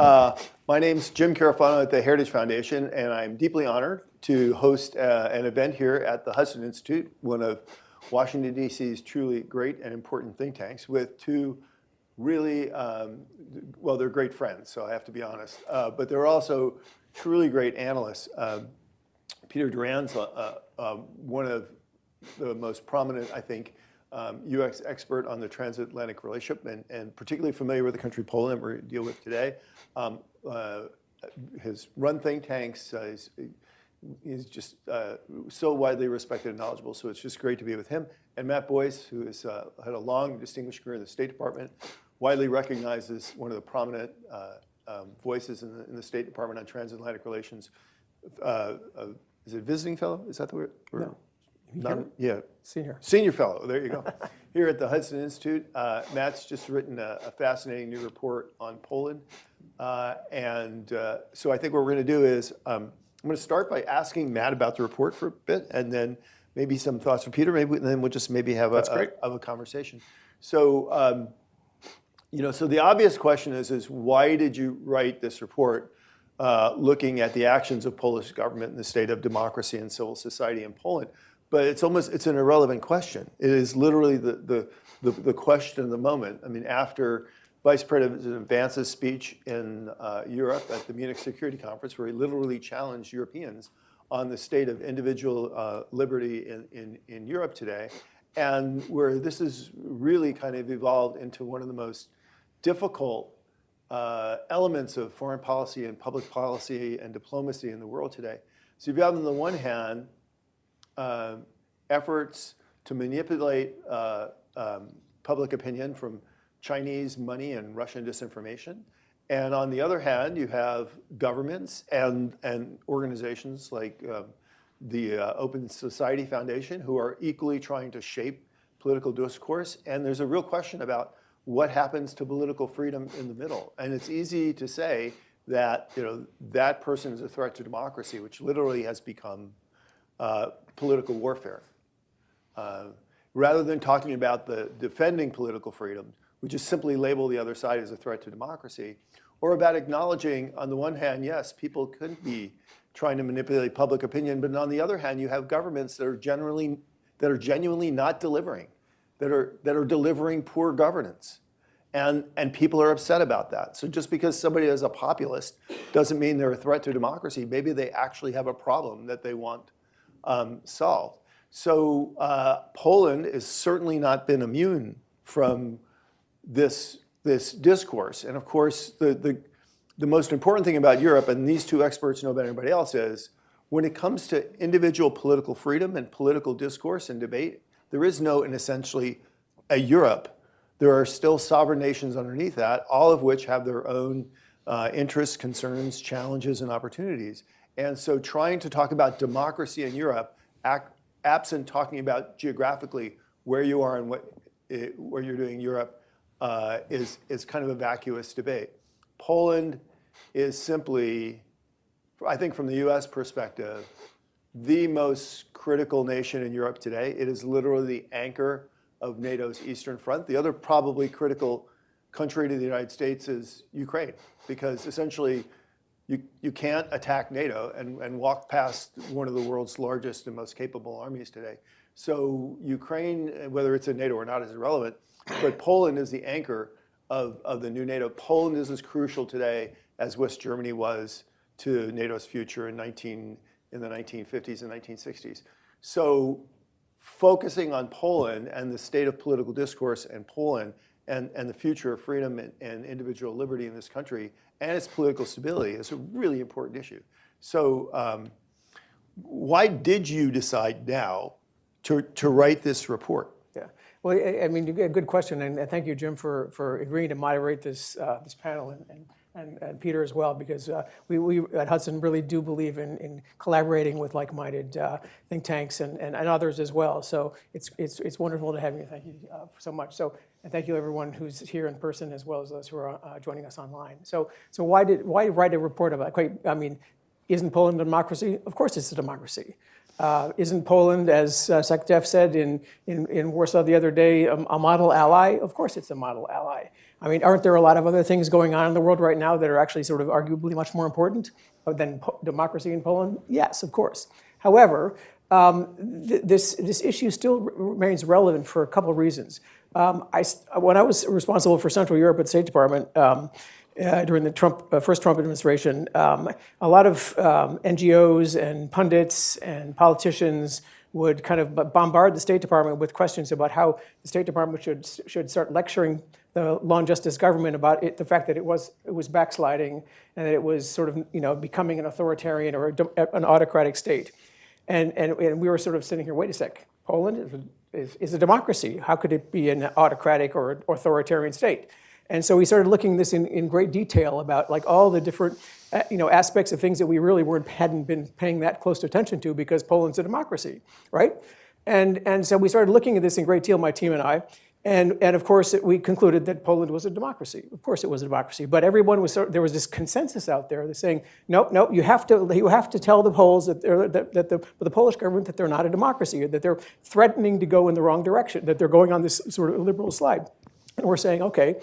My name's Jim Carafano at the Heritage Foundation, and I'm deeply honored to host an event here at the Hudson Institute, one of Washington, D.C.'s truly great and important think tanks, with two really, well, they're great friends, so I have to be honest, but they're also truly great analysts. Peter Duran's one of the most prominent, I think, UX expert on the transatlantic relationship, and particularly familiar with the country Poland that we're going to deal with today. His run think tanks, he's just so widely respected and knowledgeable, so it's just great to be with him. And Matt Boyce, who has had a long, distinguished career in the State Department, widely recognized as one of the prominent voices in the State Department on transatlantic relations. Is it visiting fellow? Is that the word? No. Yeah. Senior fellow, there you go. Here at the Hudson Institute, Matt's just written a fascinating new report on Poland. So I think what we're going to do is, I'm going to start by asking Matt about the report for a bit, and then maybe some thoughts from Peter, and then we'll just maybe have a conversation. So, so the obvious question is why did you write this report looking at the actions of Polish government and the state of democracy and civil society in Poland? But it's an irrelevant question. It is literally the question of the moment. I mean, after Vice President Vance's speech in Europe at the Munich Security Conference, where he literally challenged Europeans on the state of individual liberty in Europe today, and where this has really kind of evolved into one of the most difficult elements of foreign policy and public policy and diplomacy in the world today. So you have on the one hand, efforts to manipulate public opinion from Chinese money and Russian disinformation. And on the other hand, you have governments and organizations like the Open Society Foundation, who are equally trying to shape political discourse. And there's a real question about what happens to political freedom in the middle. And it's easy to say that that person is a threat to democracy, which literally has become political warfare. Rather than talking about the defending political freedom, we just simply label the other side as a threat to democracy, or about acknowledging, on the one hand, yes, people could be trying to manipulate public opinion, but on the other hand, you have governments that are genuinely not delivering, that are delivering poor governance, and people are upset about that. So just because somebody is a populist doesn't mean they're a threat to democracy. Maybe they actually have a problem that they want solved. So Poland has certainly not been immune from this discourse. And of course, the most important thing about Europe, and these two experts know better than anybody else, is when it comes to individual political freedom and political discourse and debate, there is no, and essentially, a Europe. There are still sovereign nations underneath that, all of which have their own interests, concerns, challenges, and opportunities. And so trying to talk about democracy in Europe, absent talking about geographically where you are and where you're doing in Europe, is kind of a vacuous debate. Poland is simply, I think from the US perspective, the most critical nation in Europe today. It is literally the anchor of NATO's Eastern Front. The other probably critical country to the United States is Ukraine, because essentially you can't attack NATO and walk past one of the world's largest and most capable armies today. So Ukraine, whether it's in NATO or not, is irrelevant, but Poland is the anchor of the new NATO. Poland is as crucial today as West Germany was to NATO's future in the 1950s and 1960s. So focusing on Poland and the state of political discourse in Poland and the future of freedom and individual liberty in this country and its political stability is a really important issue. So why did you decide now to write this report? Yeah, well, I mean, a good question, and thank you, Jim, for agreeing to moderate this panel, and Peter as well, because we at Hudson really do believe in collaborating with like-minded think tanks and others as well. So it's wonderful to have you. Thank you so much. So and thank you everyone who's here in person as well as those who are joining us online. So why write a report about it? I mean, isn't Poland a democracy? Of course it's a democracy. Isn't Poland, as Sec Jeff said in Warsaw the other day, a model ally? Of course it's a model ally. I mean, aren't there a lot of other things going on in the world right now that are actually sort of arguably much more important than democracy in Poland? Yes, of course. However, this issue still remains relevant for a couple of reasons. When I was responsible for Central Europe at the State Department during the first Trump administration, a lot of NGOs and pundits and politicians would kind of bombard the State Department with questions about how the State Department should start lecturing the Law and Justice government about the fact that it was backsliding and that it was sort of becoming an authoritarian or an autocratic state. And we were sort of sitting here, wait a sec, Poland is a democracy. How could it be an autocratic or authoritarian state? And so we started looking at this in great detail about like all the different aspects of things that we really hadn't been paying that close attention to because Poland's a democracy, right? And so we started looking at this in great deal, my team and I. And of course, we concluded that Poland was a democracy. Of course, it was a democracy. But everyone there was this consensus out there that's saying, no, you have to tell the Poles that the Polish government that they're not a democracy, or that they're threatening to go in the wrong direction, that they're going on this sort of liberal slide. And we're saying, okay,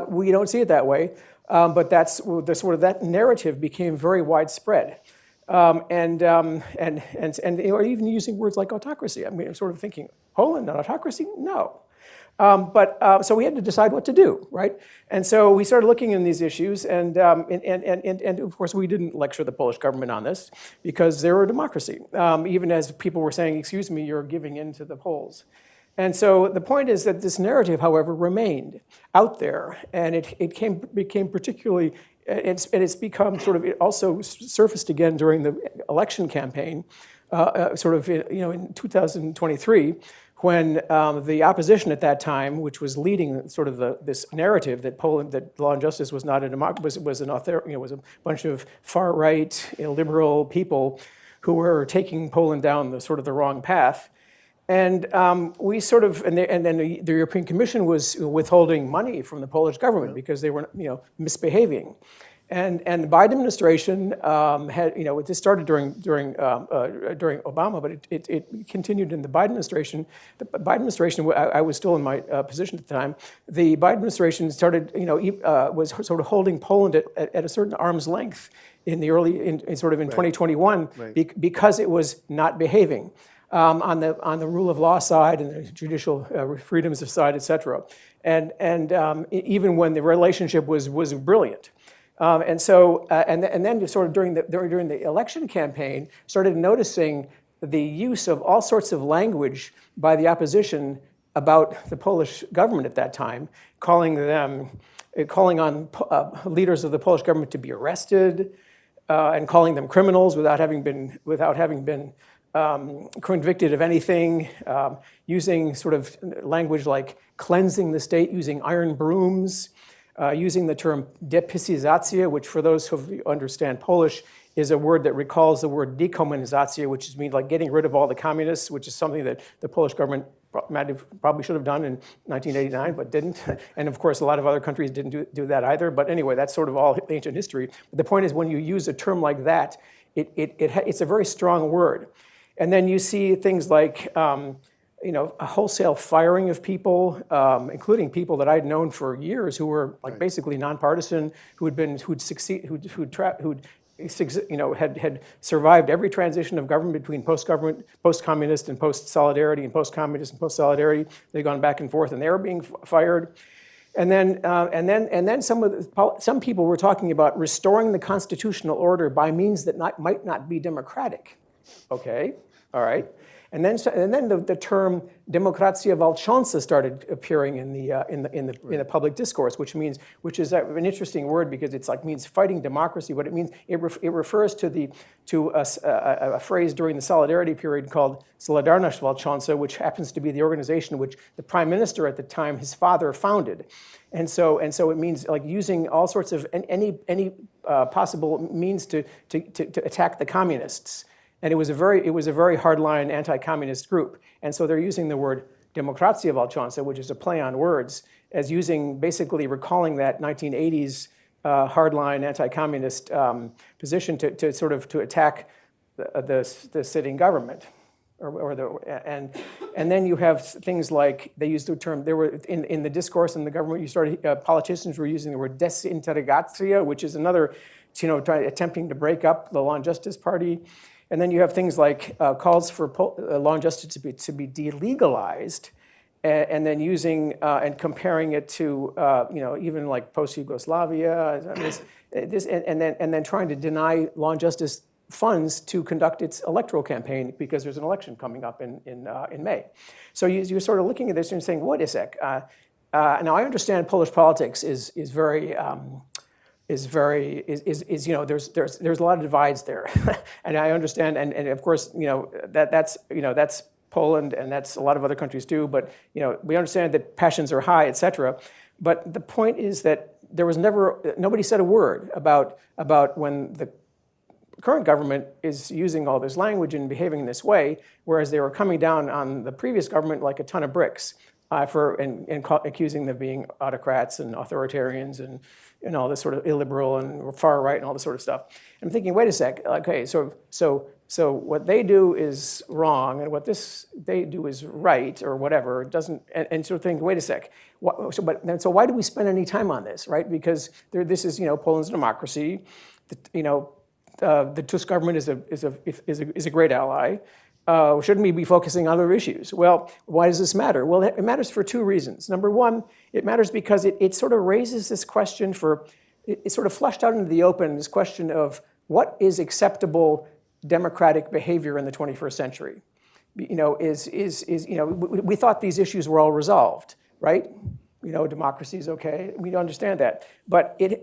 we don't see it that way. But that narrative became very widespread. And even using words like autocracy. I mean, I'm sort of thinking, Poland, an autocracy? No. So we had to decide what to do, right? And so we started looking in these issues, and of course we didn't lecture the Polish government on this because they're a democracy, even as people were saying, excuse me, you're giving in to the Poles. And so the point is that this narrative, however, remained out there, and it became particularly, it's become sort of, it also surfaced again during the election campaign, in 2023, when the opposition at that time, which was leading sort of this narrative that Law and Justice was not a democracy, was a bunch of far-right, illiberal people who were taking Poland down the wrong path. And we and then the European Commission was withholding money from the Polish government because they were, misbehaving. And the Biden administration had, this started during Obama, but it continued in the Biden administration. The Biden administration, I was still in my position at the time. The Biden administration started, was sort of holding Poland at a certain arm's length in 2021, right, because it was not behaving on the rule of law side and the judicial freedoms side, et cetera. And even when the relationship was brilliant. And then sort of during the election campaign, started noticing the use of all sorts of language by the opposition about the Polish government at that time, calling on leaders of the Polish government to be arrested, and calling them criminals without having been convicted of anything, using sort of language like cleansing the state using iron brooms. Using the term depisyzacja, which for those who understand Polish is a word that recalls the word dekomunizacja, which means like getting rid of all the communists, which is something that the Polish government probably should have done in 1989, but didn't. And of course, a lot of other countries didn't do that either. But anyway, that's sort of all ancient history. But the point is, when you use a term like that, it's a very strong word. And then you see things like a wholesale firing of people, including people that I'd known for years who were like basically nonpartisan, had survived every transition of government between post-communist and post-solidarity, and post-communist and post-solidarity. They'd gone back and forth, and they were being fired. And then some people were talking about restoring the constitutional order by means that might not be democratic. Okay, all right. And then the term "demokracja walcząca" started appearing in the public discourse, which is an interesting word because it's means fighting democracy. What it means, it refers to a phrase during the Solidarity period called "Solidarność walcząca," which happens to be the organization which the Prime Minister at the time, his father, founded. And so it means like using all sorts of any possible means to attack the communists. And it was a very hardline anti-communist group. And so they're using the word "demokracja walcząca," which is a play on words, as basically recalling that 1980s hardline anti-communist position to attack the sitting government, and then you have things like, they used the term, there were in the discourse in the government, politicians were using the word desintegratia, which is another, attempting to break up the Law and Justice Party. And then you have things like calls for law and justice to be delegalized, and then using and comparing it to even like post-Yugoslavia, and then trying to deny law and justice funds to conduct its electoral campaign because there's an election coming up in May. So you're sort of looking at this and saying, wait a sec. Now I understand Polish politics is very there's a lot of divides there, and I understand, and of course that's Poland and that's a lot of other countries too. But we understand that passions are high, etc. But the point is that there was nobody said a word about when the current government is using all this language and behaving in this way, whereas they were coming down on the previous government like a ton of bricks accusing them of being autocrats and authoritarians and all this sort of illiberal and far right and all this sort of stuff. I'm thinking, wait a sec, okay, so what they do is wrong and what they do is right or whatever. It doesn't, and sort of think, wait a sec. So why do we spend any time on this, right? Because this is Poland's democracy. The Tusk government is a great ally. Shouldn't we be focusing on other issues? Well, why does this matter? Well, it matters for two reasons. Number one, it matters because it sort of raises this question it's sort of flushed out into the open, this question of what is acceptable democratic behavior in the 21st century. We thought these issues were all resolved, right? Democracy is okay. We understand that, but it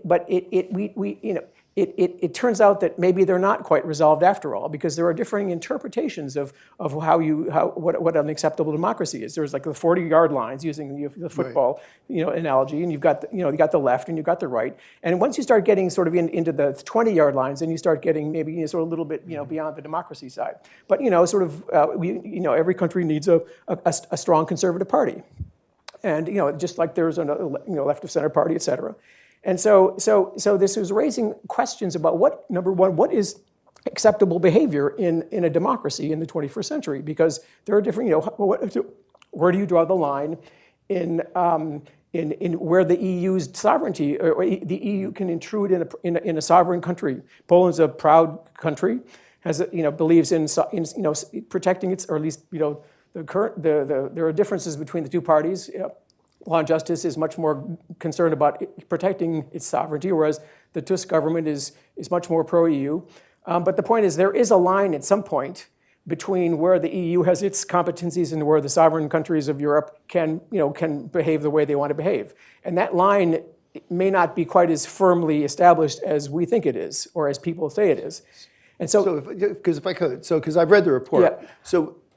turns out that maybe they're not quite resolved after all, because there are differing interpretations of what an acceptable democracy is. There's like the 40-yard lines, using the football analogy, and you've got the left and you've got the right. And once you start getting sort of into the 20-yard lines, then you start getting maybe sort of a little bit beyond the democracy side. But every country needs a strong conservative party. And just like there's a left of center party, et cetera. And so this is raising questions about number one, what is acceptable behavior in a democracy in the 21st century? Because there are different, where do you draw the line in where the EU's sovereignty, or the EU can intrude in a sovereign country? Poland's a proud country, believes in protecting its, or at least there are differences between the two parties. Law and Justice is much more concerned about protecting its sovereignty, whereas the Tusk government is much more pro-EU. But the point is, there is a line at some point between where the EU has its competencies and where the sovereign countries of Europe can behave the way they want to behave. And that line may not be quite as firmly established as we think it is, or as people say it is. And because I've read the report. Yeah.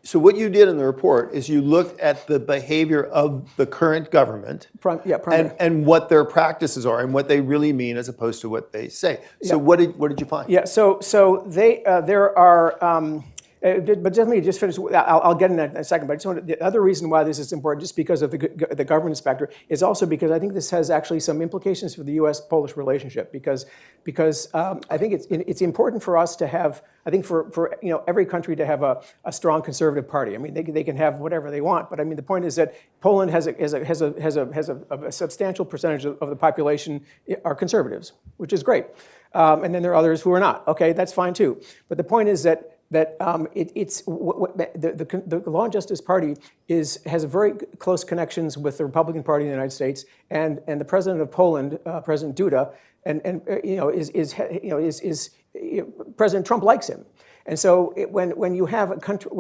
So what you did in the report is you looked at the behavior of the current government and what their practices are and what they really mean as opposed to what they say. So what did you find? Yeah. So there are. But let me just finish. I'll get in that in a second. But I just want the other reason why this is important, just because of the governance factor, is also because I think this has actually some implications for the U.S.-Polish relationship. Because I think it's important for us to have. I think for every country to have a strong conservative party. I mean, they can have whatever they want, but I mean the point is that Poland has a substantial percentage of the population are conservatives, which is great, and then there are others who are not. Okay, that's fine too. But the point is that the Law and Justice Party has very close connections with the Republican Party in the United States, and the president of Poland, President Duda, President Trump likes him, and so when you have a country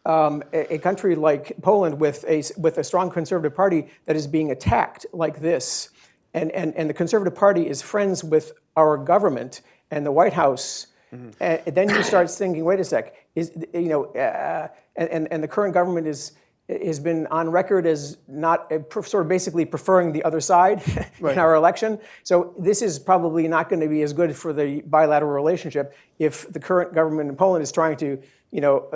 a country like Poland with a strong conservative party that is being attacked like this, and the Conservative Party is friends with our government and the White House. And then you start thinking, wait a sec, and the current government has been on record as not sort of basically preferring the other side in our election. So this is probably not going to be as good for the bilateral relationship if the current government in Poland is trying to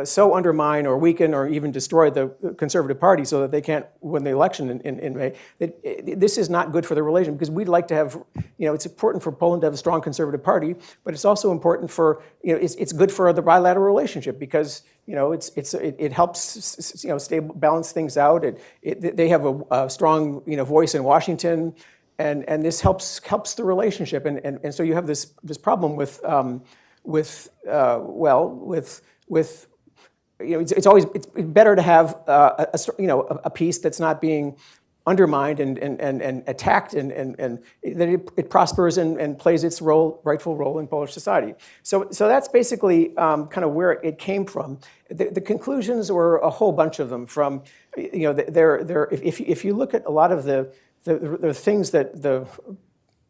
so undermine or weaken or even destroy the Conservative Party so that they can't win the election in May. This is not good for the relation, because we'd like to have, it's important for Poland to have a strong Conservative Party, but it's also important for, it's good for the bilateral relationship, because it helps balance things out. They have a strong voice in Washington, and this helps the relationship. And so you have this problem with it's better to have a piece that's not being undermined and attacked, and that it prospers and plays its rightful role in Polish society. So that's basically kind of where it came from. The conclusions were a whole bunch of them. From if you look at a lot of the things that the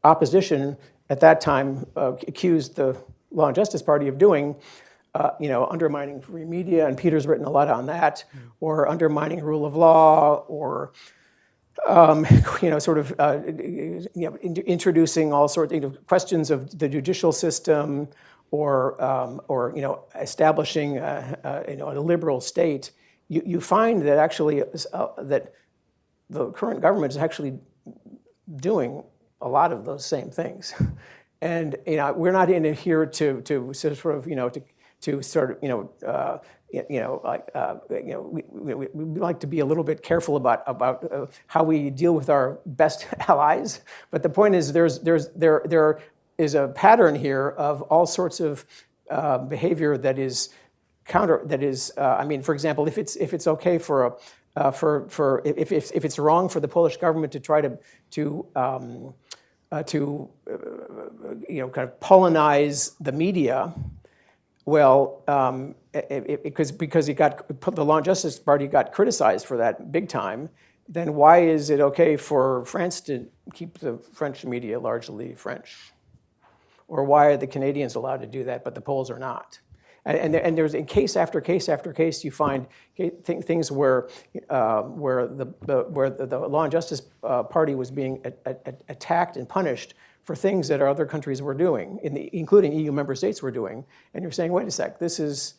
opposition at that time accused the Law and Justice Party of doing, undermining free media, and Peter's written a lot on that, or undermining rule of law, or introducing all sorts of questions of the judicial system, or establishing a illiberal state. You find that actually that the current government is actually doing a lot of those same things. And we're not in here to we like to be a little bit careful about how we deal with our best allies. But the point is, there is a pattern here of all sorts of behavior that is counter. That is, for example, if it's okay if it's wrong for the Polish government to try to kind of Polonize the media, well, because the Law and Justice Party got criticized for that big time, then why is it okay for France to keep the French media largely French? Or why are the Canadians allowed to do that, but the Poles are not? And there's, in case after case after case, you find things where the Law and Justice Party was being attacked and punished for things that other countries were doing, including EU member states were doing. And you're saying, wait a sec, this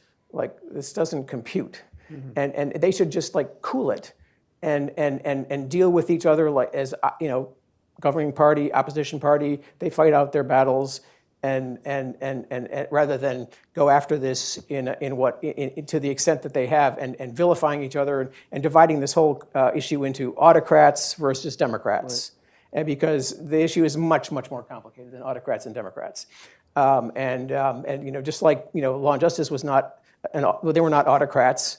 doesn't compute. Mm-hmm. And they should just cool it and deal with each other as governing party, opposition party. They fight out their battles. And rather than go after this to the extent that they have, and vilifying each other and dividing this whole issue into autocrats versus Democrats, right. And because the issue is much more complicated than autocrats and Democrats, just like Law and Justice was not, they were not autocrats.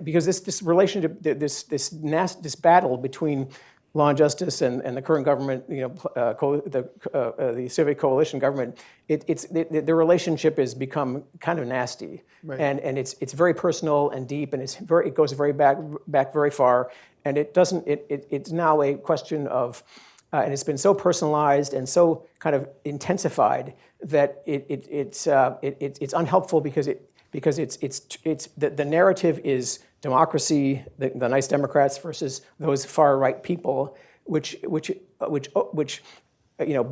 Because this relationship, this battle between Law and Justice and the current government, the Civic Coalition government, the relationship has become kind of nasty, right. And it's very personal and deep, and it goes very back very far, and it's now a question of, and it's been so personalized and so kind of intensified that it's unhelpful, because the narrative is democracy, the nice Democrats versus those far right people, which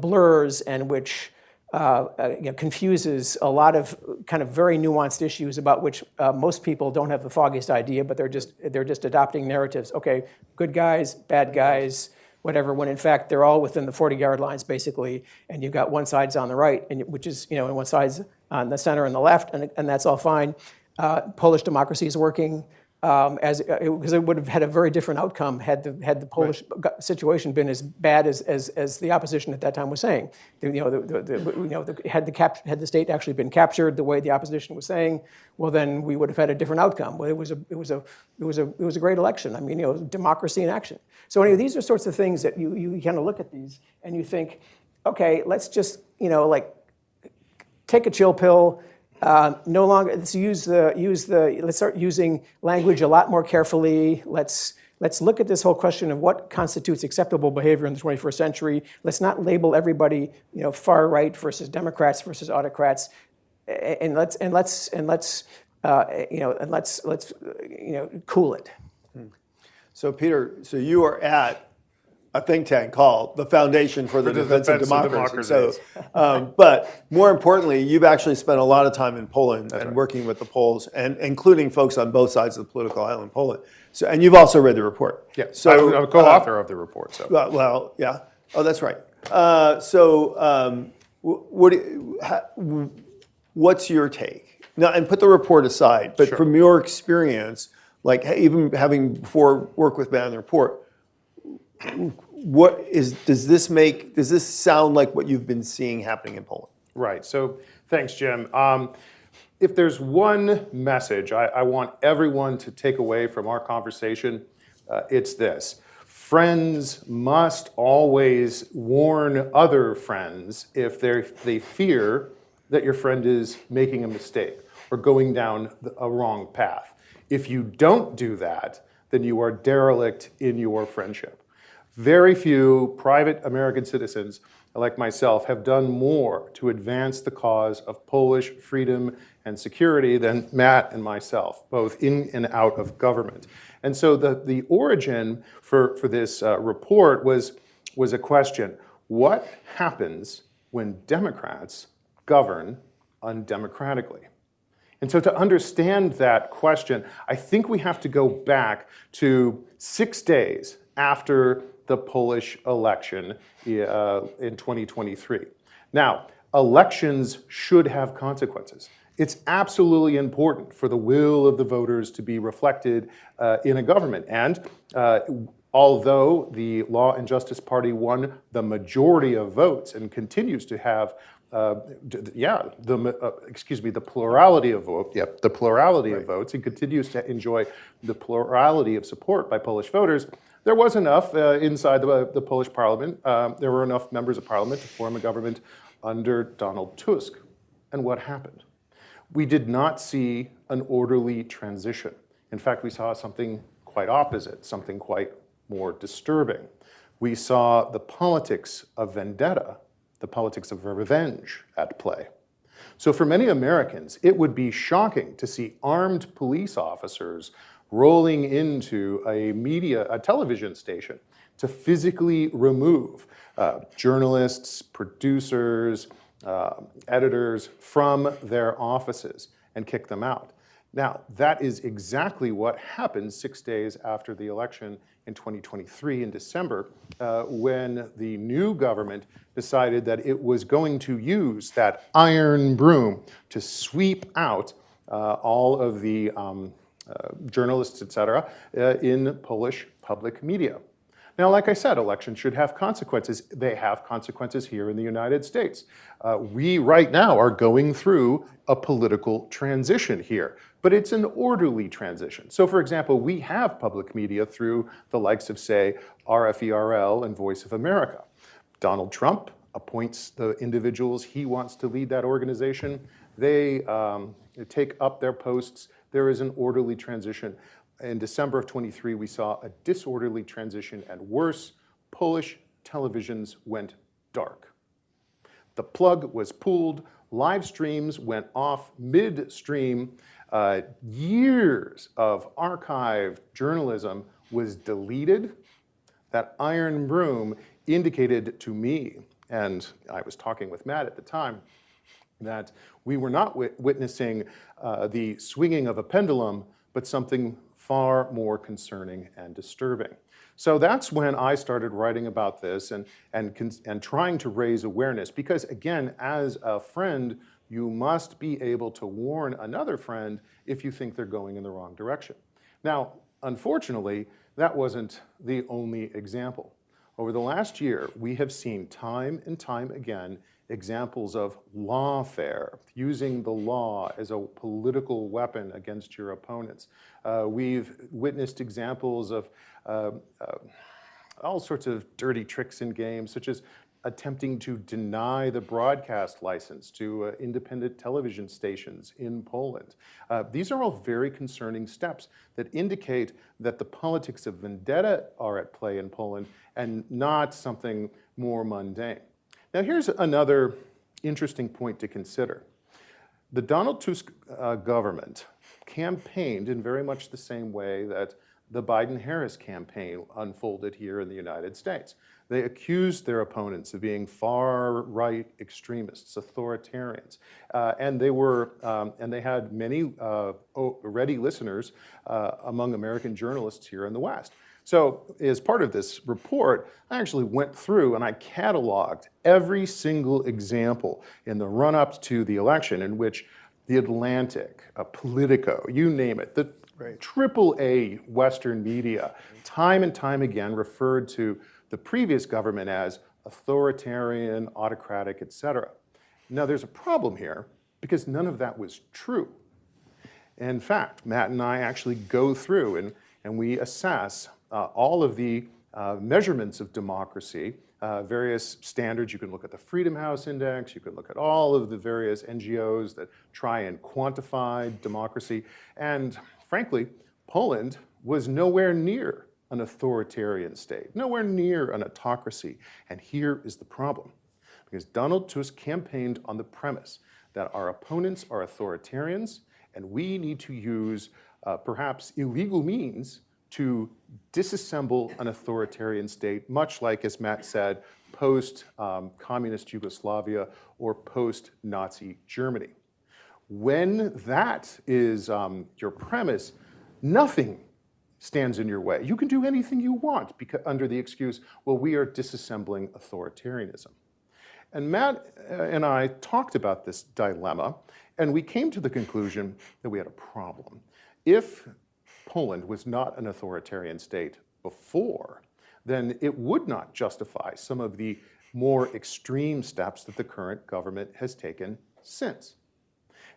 blurs and which confuses a lot of kind of very nuanced issues about which most people don't have the foggiest idea, but they're just adopting narratives. Okay, good guys, bad guys, whatever. When in fact they're all within the 40-yard lines basically, and you've got one side's on the right, and one side's on the center and the left, and that's all fine. Polish democracy is working. Because it would have had a very different outcome had the Polish right. situation been as bad as the opposition at that time was saying. Had the state actually been captured the way the opposition was saying, well, then we would have had a different outcome. Well, it was a great election. Democracy in action. So anyway, these are sorts of things that you kind of look at these and you think, okay, let's just take a chill pill. No longer. Let's start using language a lot more carefully. Let's look at this whole question of what constitutes acceptable behavior in the 21st century. Let's not label everybody, far right versus Democrats versus autocrats, and let's cool it. So Peter, you are at a think tank called the Foundation for the Defense of Democracy. So, Democracy. but more importantly, you've actually spent a lot of time in Poland and right. working with the Poles, and including folks on both sides of the political aisle in Poland. So, and you've also read the report. Yeah, So I'm a co-author of the report. So. well, yeah. Oh, that's right. What's your take? Now, and put the report aside, but Sure. from your experience, like even having before worked with Man on the Report, does this sound like what you've been seeing happening in Poland? Right. So thanks, Jim. If there's one message I want everyone to take away from our conversation, it's this. Friends must always warn other friends if they fear that your friend is making a mistake or going down a wrong path. If you don't do that, then you are derelict in your friendship. Very few private American citizens like myself have done more to advance the cause of Polish freedom and security than Matt and myself, both in and out of government. And so the origin for this report was a question: what happens when Democrats govern undemocratically? And so to understand that question, I think we have to go back to 6 days after the Polish election in 2023. Now, elections should have consequences. It's absolutely important for the will of the voters to be reflected in a government. And although the Law and Justice Party won the majority of votes and continues to have the plurality of votes. Yep, the plurality of votes, and continues to enjoy the plurality of support by Polish voters. There was enough inside the Polish parliament. There were enough members of parliament to form a government under Donald Tusk. And what happened? We did not see an orderly transition. In fact, we saw something quite opposite, something quite more disturbing. We saw the politics of vendetta, the politics of revenge at play. So for many Americans, it would be shocking to see armed police officers rolling into a television station to physically remove journalists, producers, editors from their offices and kick them out. Now, that is exactly what happened 6 days after the election in 2023 in December, when the new government decided that it was going to use that iron broom to sweep out all of the journalists, et cetera, in Polish public media. Now, like I said, elections should have consequences. They have consequences here in the United States. We right now are going through a political transition here, but it's an orderly transition. So for example, we have public media through the likes of, say, RFERL and Voice of America. Donald Trump appoints the individuals he wants to lead that organization. They take up their posts. There is an orderly transition. In December of 23, we saw a disorderly transition, and worse, Polish televisions went dark. The plug was pulled, live streams went off midstream, years of archived journalism was deleted. That iron broom indicated to me, and I was talking with Matt at the time, that we were not witnessing the swinging of a pendulum, but something far more concerning and disturbing. So that's when I started writing about this and trying to raise awareness, because again, as a friend, you must be able to warn another friend if you think they're going in the wrong direction. Now, unfortunately, that wasn't the only example. Over the last year, we have seen time and time again examples of lawfare, using the law as a political weapon against your opponents. We've witnessed examples of all sorts of dirty tricks in games, such as attempting to deny the broadcast license to independent television stations in Poland. These are all very concerning steps that indicate that the politics of vendetta are at play in Poland and not something more mundane. Now, here's another interesting point to consider. The Donald Tusk government campaigned in very much the same way that the Biden-Harris campaign unfolded here in the United States. They accused their opponents of being far-right extremists, authoritarians, and they had many ready listeners among American journalists here in the West. So as part of this report, I actually went through and I cataloged every single example in the run-up to the election in which The Atlantic, Politico, you name it, the AAA Western media, time and time again referred to the previous government as authoritarian, autocratic, etc. Now there's a problem here because none of that was true. In fact, Matt and I actually go through and we assess all of the measurements of democracy, various standards. You can look at the Freedom House Index, you can look at all of the various NGOs that try and quantify democracy. And frankly, Poland was nowhere near an authoritarian state, nowhere near an autocracy. And here is the problem. Because Donald Tusk campaigned on the premise that our opponents are authoritarians and we need to use perhaps illegal means to disassemble an authoritarian state, much like, as Matt said, post-communist Yugoslavia or post-Nazi Germany. When that is your premise, nothing stands in your way. You can do anything you want under the excuse, well, we are disassembling authoritarianism. And Matt and I talked about this dilemma, and we came to the conclusion that we had a problem. If Poland was not an authoritarian state before, then it would not justify some of the more extreme steps that the current government has taken since.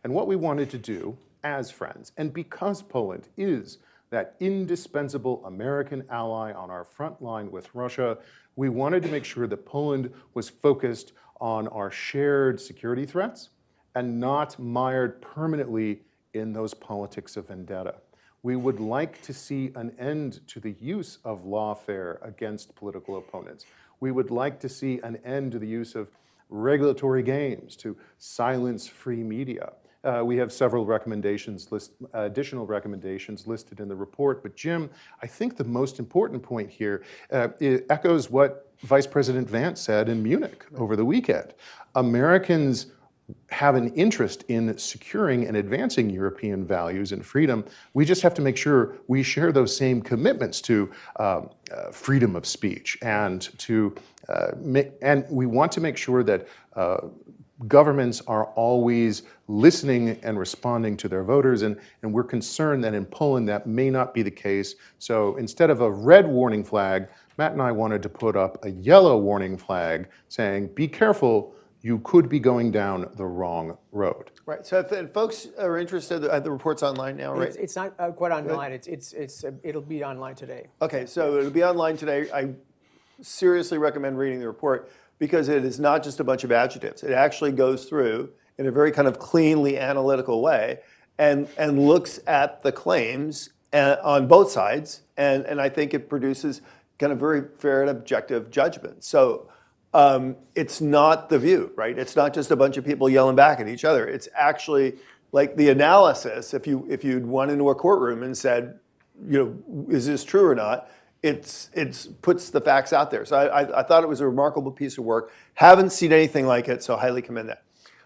And what we wanted to do as friends, and because Poland is that indispensable American ally on our front line with Russia, we wanted to make sure that Poland was focused on our shared security threats and not mired permanently in those politics of vendetta. We would like to see an end to the use of lawfare against political opponents. We would like to see an end to the use of regulatory games to silence free media. We have several additional recommendations listed in the report, but Jim, I think the most important point here it echoes what Vice President Vance said in Munich over the weekend. Americans have an interest in securing and advancing European values and freedom. We just have to make sure we share those same commitments to freedom of speech and and we want to make sure that governments are always listening and responding to their voters, and we're concerned that in Poland that may not be the case. So instead of a red warning flag, Matt and I wanted to put up a yellow warning flag saying, be careful, you could be going down the wrong road. Right. So if folks are interested, the report's online now, right? It's not quite online. It'll be online today. Okay, so it'll be online today. I seriously recommend reading the report because it is not just a bunch of adjectives. It actually goes through in a very kind of cleanly analytical way and looks at the claims on both sides, and I think it produces kind of very fair and objective judgment. So it's not the view, right? It's not just a bunch of people yelling back at each other. It's actually like the analysis. If you'd went into a courtroom and said, is this true or not? It's puts the facts out there. So I thought it was a remarkable piece of work. Haven't seen anything like it, so highly commend that.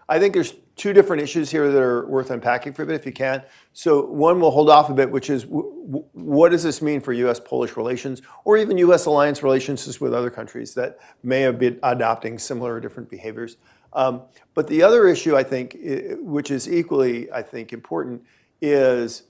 I think there's two different issues here that are worth unpacking for a bit, if you can. So one we'll hold off a bit, which is what does this mean for U.S.-Polish relations, or even U.S. alliance relations with other countries that may have been adopting similar or different behaviors? But the other issue, I think, which is equally, I think, important, is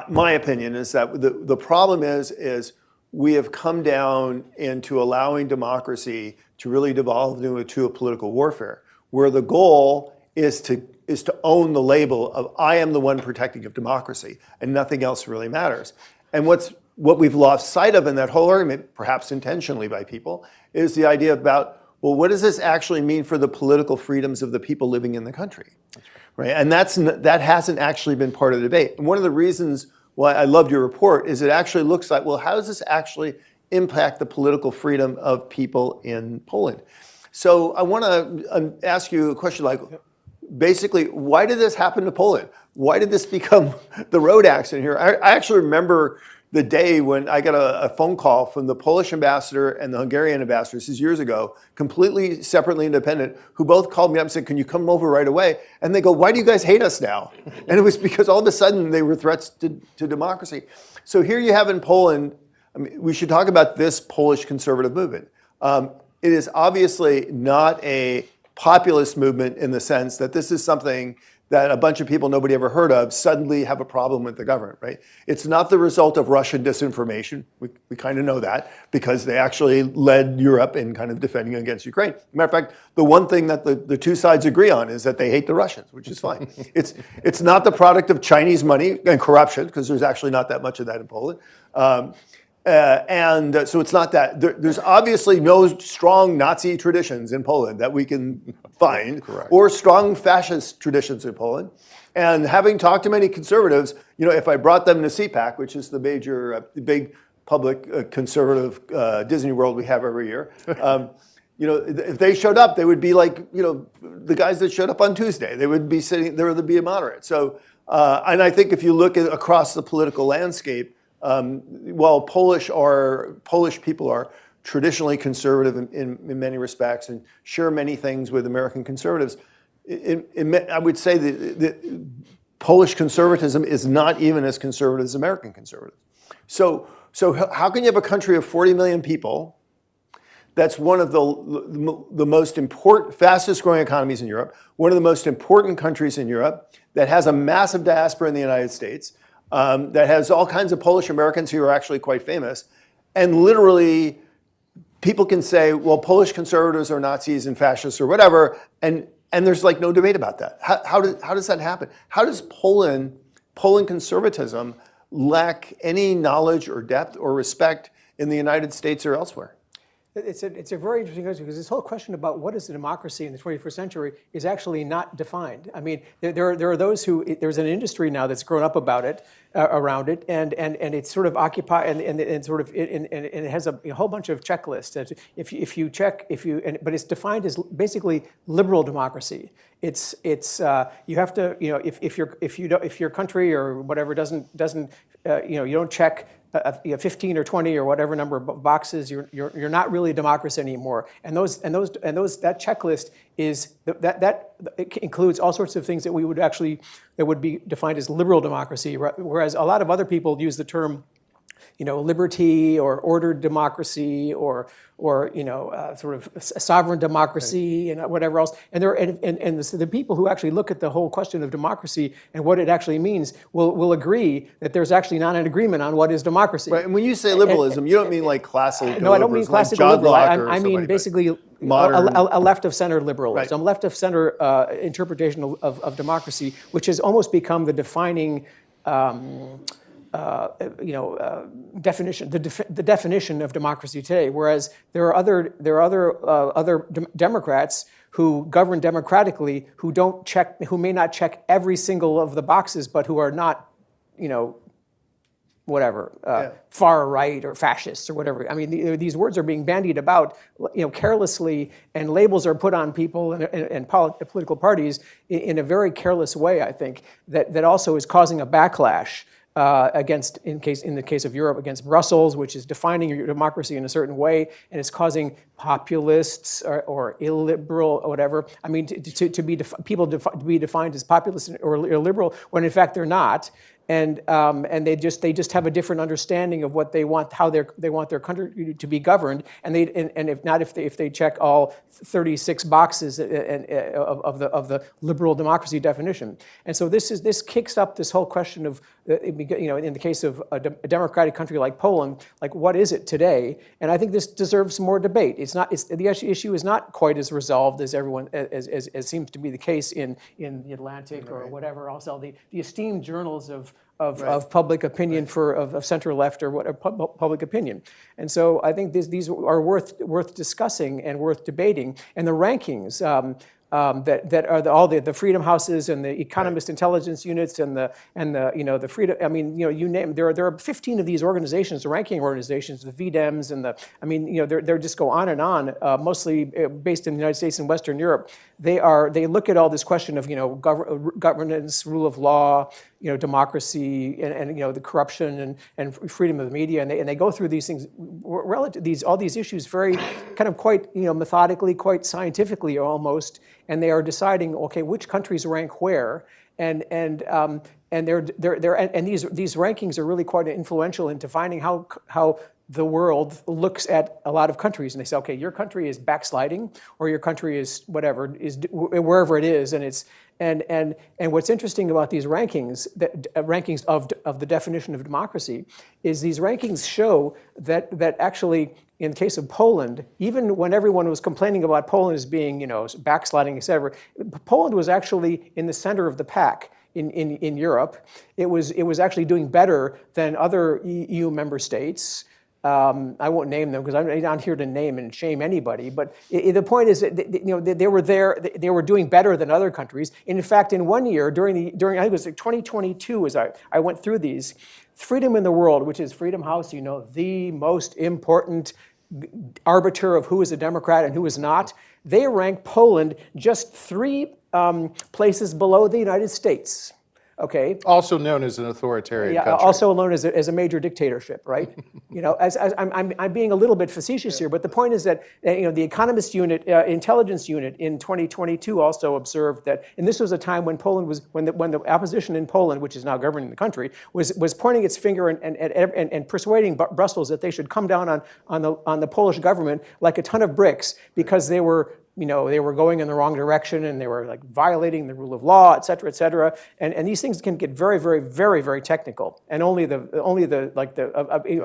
my opinion is that the problem is we have come down into allowing democracy to really devolve into a political warfare, where the goal is to own the label of I am the one protecting of democracy, and nothing else really matters. And what we've lost sight of in that whole argument, perhaps intentionally by people, is the idea about, well, what does this actually mean for the political freedoms of the people living in the country? Right? And that hasn't actually been part of the debate. And one of the reasons why I loved your report is it actually looks like, well, how does this actually impact the political freedom of people in Poland? So I want to ask you a question like, basically, why did this happen to Poland? Why did this become the road accident here? I actually remember the day when I got a phone call from the Polish ambassador and the Hungarian ambassador, this is years ago, completely separately independent, who both called me up and said, can you come over right away? And they go, why do you guys hate us now? And it was because all of a sudden they were threats to democracy. So here you have in Poland, I mean, we should talk about this Polish conservative movement. It is obviously not a populist movement in the sense that this is something that a bunch of people nobody ever heard of suddenly have a problem with the government, right? It's not the result of Russian disinformation. We kind of know that because they actually led Europe in kind of defending against Ukraine. Matter of fact, the one thing that the two sides agree on is that they hate the Russians, which is fine. It's not the product of Chinese money and corruption, because there's actually not that much of that in Poland. So it's not that. There's obviously no strong Nazi traditions in Poland that we can find, or strong fascist traditions in Poland. And having talked to many conservatives, if I brought them to CPAC, which is the major, big public conservative Disney World we have every year, if they showed up, they would be like, the guys that showed up on Tuesday. They would be sitting there to be a moderate. So, and I think if you look across the political landscape, while Polish people are traditionally conservative in many respects and share many things with American conservatives, I would say that Polish conservatism is not even as conservative as American conservative. So how can you have a country of 40 million people that's one of the most important, fastest growing economies in Europe, one of the most important countries in Europe, that has a massive diaspora in the United States, that has all kinds of Polish Americans who are actually quite famous, and literally people can say, well, Polish conservatives are Nazis and fascists or whatever, and there's like no debate about that. How does that happen? How does Poland conservatism lack any knowledge or depth or respect in the United States or elsewhere? It's a very interesting question, because this whole question about what is a democracy in the 21st century is actually not defined. I mean, there are those who, there's an industry now that's grown up about it, around it, and it's sort of occupied, and it has a whole bunch of checklists. But it's defined as basically liberal democracy. It's you have to, if your country or whatever doesn't you don't check 15 or 20 or whatever number of boxes, you're not really a democracy anymore. And that checklist is that it includes all sorts of things that would be defined as liberal democracy, whereas a lot of other people use the term liberty or ordered democracy or sort of a sovereign democracy, and whatever else. And the people who actually look at the whole question of democracy and what it actually means will agree that there's actually not an agreement on what is democracy. Right. And when you say liberalism, you don't mean like classical. No, I don't mean classical like liberal. I mean basically modern, a left of center liberalism, right. Left of center interpretation of democracy, which has almost become the defining. Definition, the definition of democracy today. Whereas there are other Democrats who govern democratically who may not check every single of the boxes, but who are not, far right or fascists or whatever. I mean, these words are being bandied about, carelessly, and labels are put on people and political parties in a very careless way. I think that also is causing a backlash. In the case of Europe, against Brussels, which is defining your democracy in a certain way, and it's causing populists or illiberal or whatever. I mean, to be defined as populist or illiberal when in fact they're not. And they just have a different understanding of what they want, how they want their country to be governed, and if they check all 36 boxes of the liberal democracy definition. And so this kicks up this whole question of in the case of a democratic country like Poland, like what is it today? And I think this deserves more debate. The issue is not quite as resolved as as seems to be the case in the Atlantic or whatever else. The esteemed journals of public opinion of center left or public opinion. And so I think these are worth discussing and worth debating. And the rankings, that are all the freedom houses and the economist intelligence units and the freedom. I mean, you name there are 15 of these organizations, the ranking organizations, the VDEMs and they're just go on and on. Mostly based in the United States and Western Europe. They look at all this question of governance, rule of law, democracy, and the corruption and freedom of the media, and they go through these things, all these issues very kind of quite methodically, quite scientifically almost, and they are deciding, okay, which countries rank where, and these rankings are really quite influential in defining how the world looks at a lot of countries, and they say, okay, your country is backsliding, or your country is whatever, is wherever it is, and what's interesting about these rankings, rankings of the definition of democracy, is these rankings show that actually, in the case of Poland, even when everyone was complaining about Poland as being backsliding, etc., Poland was actually in the center of the pack. In Europe, it was actually doing better than other EU member states. I won't name them because I'm not here to name and shame anybody. But the point is that they were there. They were doing better than other countries. In fact, in 1 year during I think it was 2022, as I went through these, Freedom in the World, which is Freedom House, the most important arbiter of who is a Democrat and who is not, they rank Poland just 3 places below the United States. Okay. Also known as an authoritarian country. Also known as a major dictatorship, right? As I'm being a little bit facetious here, but the point is that the economist unit, intelligence unit in 2022 also observed that, and this was a time when Poland was when the opposition in Poland, which is now governing the country, was pointing its finger and persuading Brussels that they should come down on the Polish government like a ton of bricks because they were. They were going in the wrong direction and they were violating the rule of law, et cetera, and these things can get very, very, very, very technical. And only a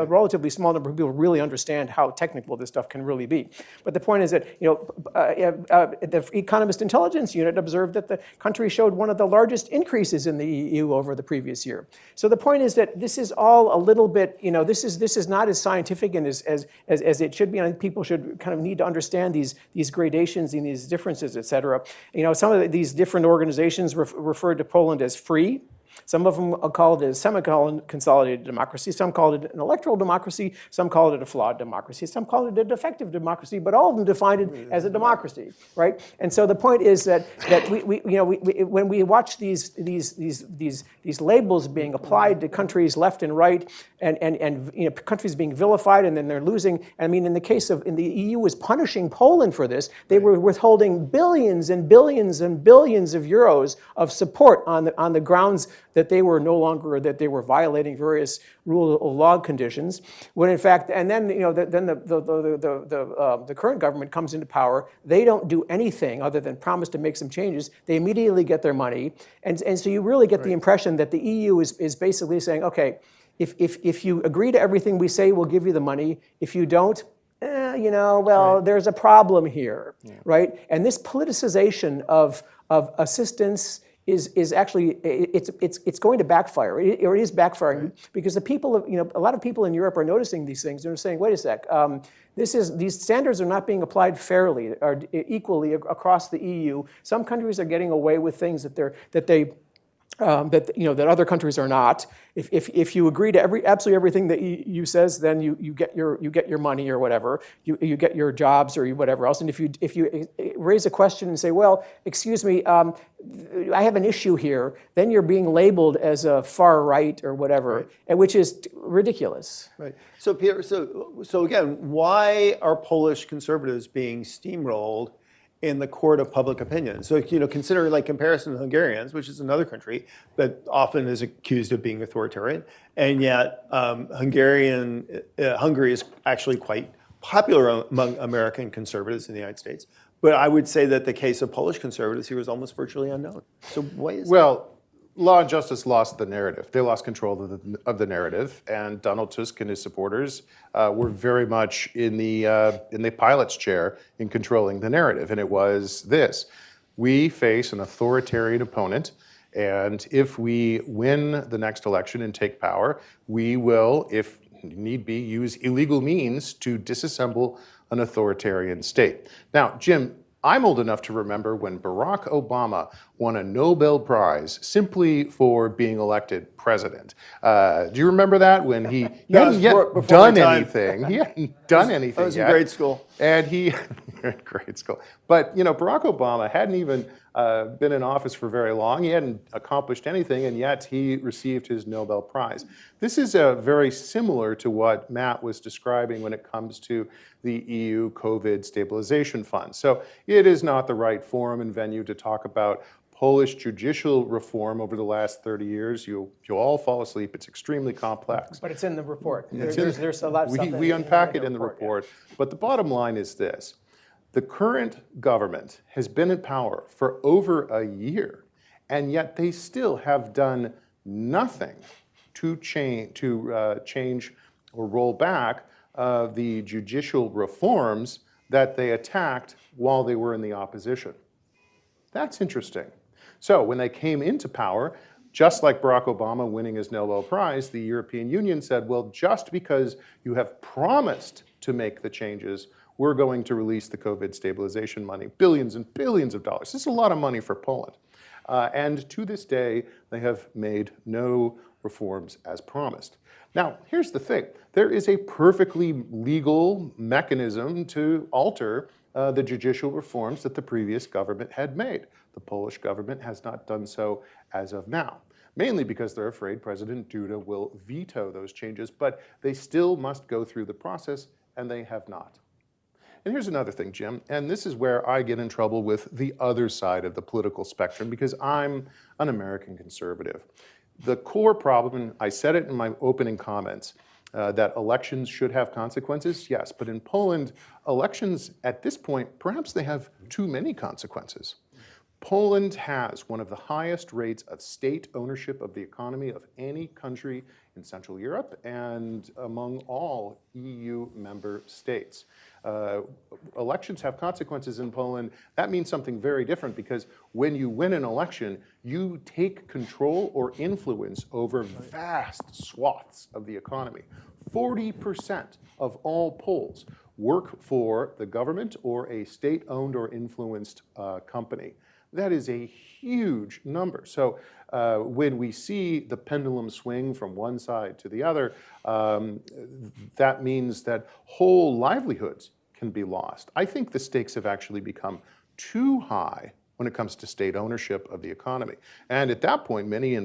relatively small number of people really understand how technical this stuff can really be. But the point is that the Economist Intelligence Unit observed that the country showed one of the largest increases in the EU over the previous year. So the point is that this is all a little bit, this is not as scientific and as it should be. I think people should kind of need to understand these gradations in these differences, et cetera. Some of these different organizations referred to Poland as free. Some of them called it a semi-consolidated democracy. Some called it an electoral democracy. Some called it a flawed democracy. Some called it a defective democracy. But all of them defined it as a democracy, right? And so the point is that when we watch these labels being applied to countries left and right, and countries being vilified, and then they're losing. I mean, in the EU was punishing Poland for this. They were withholding billions and billions and billions of euros of support on the grounds that they were that they were violating various rule of law conditions. When in fact, and then the current government comes into power. They don't do anything other than promise to make some changes. They immediately get their money, and so you really get the impression that the EU is basically saying, okay, if you agree to everything we say, we'll give you the money. If you don't, there's a problem here, right? And this politicization of assistance is actually it's going to backfire. It is backfiring because the people a lot of people in Europe are noticing these things. They're saying, wait a sec, these standards are not being applied fairly or equally across the EU. Some countries are getting away with things that other countries are not. If you agree to absolutely everything that EU says, then you get your money or whatever, you get your jobs or whatever else. And if you raise a question and say, well, excuse me, I have an issue here, then you're being labeled as a far right or whatever, and which is ridiculous. Right. So Peter, so again, why are Polish conservatives being steamrolled in the court of public opinion? So consider comparison to Hungarians, which is another country that often is accused of being authoritarian, and yet Hungary is actually quite popular among American conservatives in the United States. But I would say that the case of Polish conservatives here was almost virtually unknown. So why is that? Law and Justice lost the narrative. They lost control of the narrative, and Donald Tusk and his supporters were very much in the pilot's chair in controlling the narrative. And it was this: we face an authoritarian opponent, and if we win the next election and take power, we will, if need be, use illegal means to disassemble an authoritarian state. Now, Jim, I'm old enough to remember when Barack Obama won a Nobel Prize simply for being elected president. Do you remember that? When he hadn't yet before done my time. anything. He hadn't done anything I was in yet. grade school. And he, grade school. But, Barack Obama hadn't even been in office for very long. He hadn't accomplished anything, and yet he received his Nobel Prize. This is very similar to what Matt was describing when it comes to the EU COVID stabilization fund. So it is not the right forum and venue to talk about Polish judicial reform over the last 30 years. You'll all fall asleep. It's extremely complex. But it's in the report. There's a lot of stuff We unpack it in the report. But the bottom line is this. The current government has been in power for over a year, and yet they still have done nothing to change or roll back the judicial reforms that they attacked while they were in the opposition. That's interesting. So when they came into power, just like Barack Obama winning his Nobel Prize, the European Union said, well, just because you have promised to make the changes, we're going to release the COVID stabilization money, billions and billions of dollars. This is a lot of money for Poland. And to this day, they have made no reforms as promised. Now, here's the thing. There is a perfectly legal mechanism to alter the judicial reforms that the previous government had made. The Polish government has not done so as of now, mainly because they're afraid President Duda will veto those changes, but they still must go through the process, and they have not. And here's another thing, Jim, and this is where I get in trouble with the other side of the political spectrum because I'm an American conservative. The core problem, and I said it in my opening comments, that elections should have consequences, yes, but in Poland, elections at this point, perhaps they have too many consequences. Poland has one of the highest rates of state ownership of the economy of any country in Central Europe and among all EU member states. Elections have consequences in Poland. That means something very different because when you win an election, you take control or influence over vast swaths of the economy. 40% of all Poles work for the government or a state-owned or influenced company. That is a huge number. So when we see the pendulum swing from one side to the other, that means that whole livelihoods can be lost. I think the stakes have actually become too high when it comes to state ownership of the economy. And at that point, many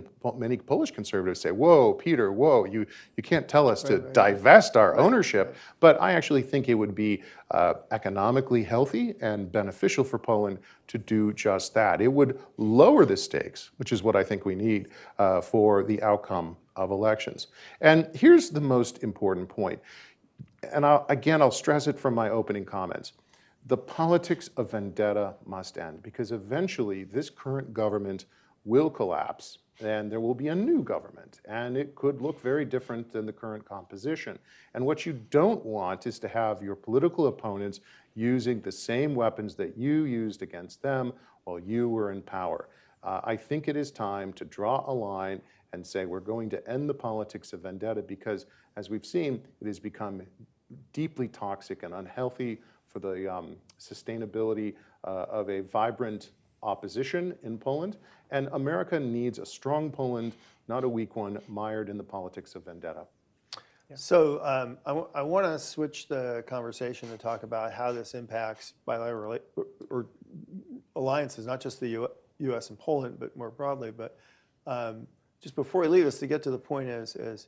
Polish conservatives say, whoa, Peter, whoa, you can't tell us to divest our ownership. But I actually think it would be economically healthy and beneficial for Poland to do just that. It would lower the stakes, which is what I think we need for the outcome of elections. And here's the most important point. And I'll stress it from my opening comments. The politics of vendetta must end because eventually this current government will collapse and there will be a new government and it could look very different than the current composition. And what you don't want is to have your political opponents using the same weapons that you used against them while you were in power. I think it is time to draw a line and say we're going to end the politics of vendetta because, as we've seen, it has become deeply toxic and unhealthy for the sustainability of a vibrant opposition in Poland. And America needs a strong Poland, not a weak one, mired in the politics of vendetta. So I want to switch the conversation to talk about how this impacts bilateral or alliances, not just the U.S. and Poland, but more broadly. But just before we leave us, to get to the point is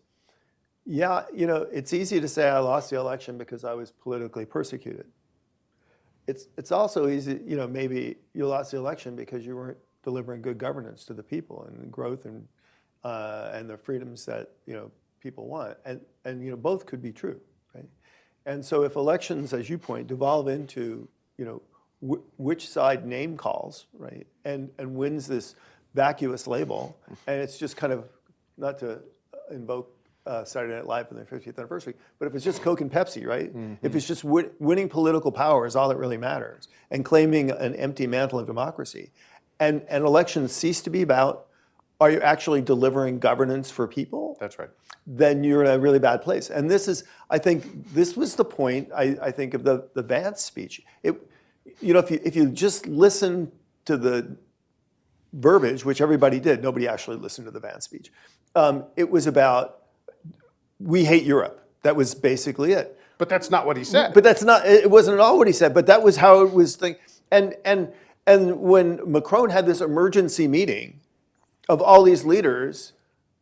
yeah, it's easy to say I lost the election because I was politically persecuted. It's also easy, maybe you lost the election because you weren't delivering good governance to the people and growth and the freedoms that people want, and both could be true, right? And so if elections, as you point, devolve into which side name calls, right, and wins this vacuous label, and it's just kind of not to invoke Saturday Night Live for their 50th anniversary, but if it's just Coke and Pepsi, right? Mm-hmm. If it's just winning political power is all that really matters, and claiming an empty mantle of democracy, and elections cease to be about, are you actually delivering governance for people? That's right. Then you're in a really bad place. And this is, I think, this was the point, I think, of the Vance speech. you know, if you just listen to the verbiage, which everybody did, nobody actually listened to the Vance speech. It was about, we hate Europe. That was basically it. But that's not what he said. But that's not, it wasn't at all what he said, but that was how it was and when Macron had this emergency meeting of all these leaders,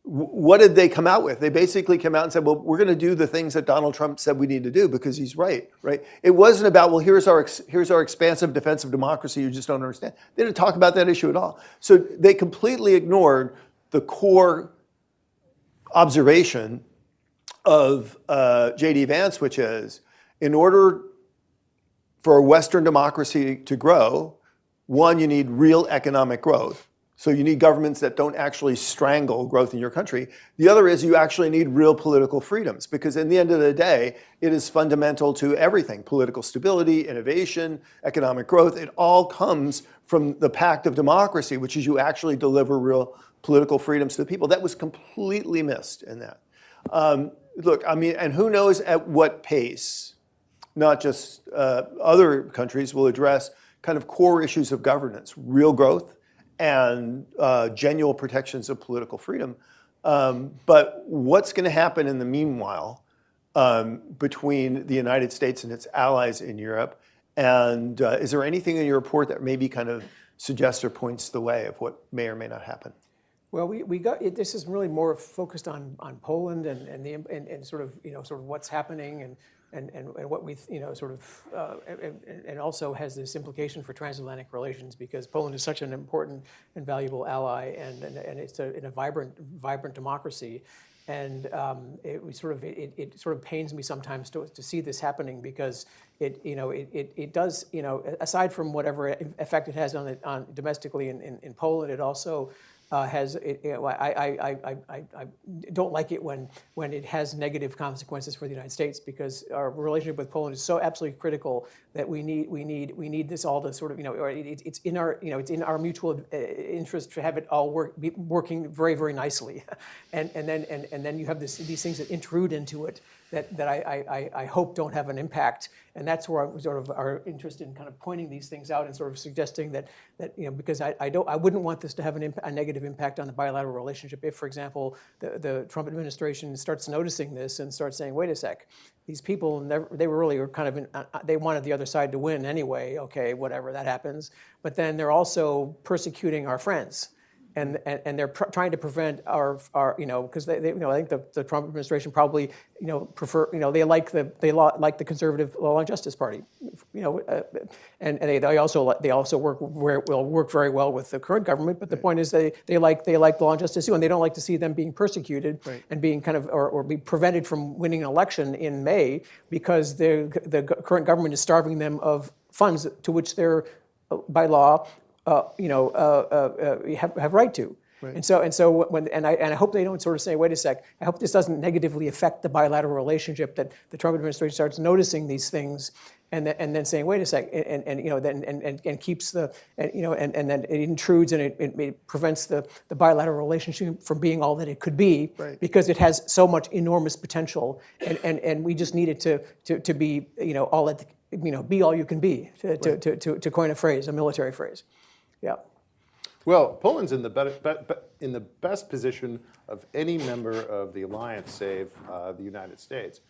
what did they come out with? They basically came out and said, well, we're going to do the things that Donald Trump said we need to do because he's right? It wasn't about, well, here's our expansive defense of democracy, you just don't understand. They didn't talk about that issue at all. So they completely ignored the core observation of J.D. Vance, which is, in order for a Western democracy to grow, one, you need real economic growth. So you need governments that don't actually strangle growth in your country. The other is you actually need real political freedoms, because in the end of the day, it is fundamental to everything: political stability, innovation, economic growth. It all comes from the pact of democracy, which is you actually deliver real political freedoms to the people. That was completely missed in that. Look, I mean, and who knows at what pace, not just other countries, will address kind of core issues of governance, real growth, and genuine protections of political freedom. But what's going to happen in the meanwhile between the United States and its allies in Europe? And is there anything in your report that maybe kind of suggests or points the way of what may or may not happen? Well, we got it, this is really more focused on Poland and sort of what's happening and what we and also has this implication for transatlantic relations, because Poland is such an important and valuable ally and it's in a vibrant democracy. And it sort of pains me sometimes to see this happening, because it does, aside from whatever effect it has on domestically in Poland, it also has I don't like it when it has negative consequences for the United States, because our relationship with Poland is so absolutely critical that we need this all to sort of it's in our mutual interest to have it all be working very, very nicely, and then you have these things that intrude into it that I hope don't have an impact. And that's where I sort of are interested in kind of pointing these things out and sort of suggesting that because I wouldn't want this to have a negative impact on the bilateral relationship. If, for example, the Trump administration starts noticing this and starts saying, wait a sec, these people they really were kind of they wanted the other side to win anyway. Okay, whatever, that happens. But then they're also persecuting our friends. And they're trying to prevent our because I think the Trump administration probably prefer they like the conservative Law and Justice Party, and they also work very well with the current government. But the point is they like Law and Justice too, and they don't like to see them being persecuted and being kind of or be prevented from winning an election in May, because the current government is starving them of funds to which they're by law have right to. Right. And so I hope they don't sort of say, wait a sec, I hope this doesn't negatively affect the bilateral relationship, that the Trump administration starts noticing these things and then saying, wait a sec, and keeps and then it intrudes and it prevents the bilateral relationship from being all that it could be, because it has so much enormous potential, and we just need it to be all that be all you can be, to coin a phrase, a military phrase. Yeah. Well, Poland's in the best position of any member of the alliance, save the United States.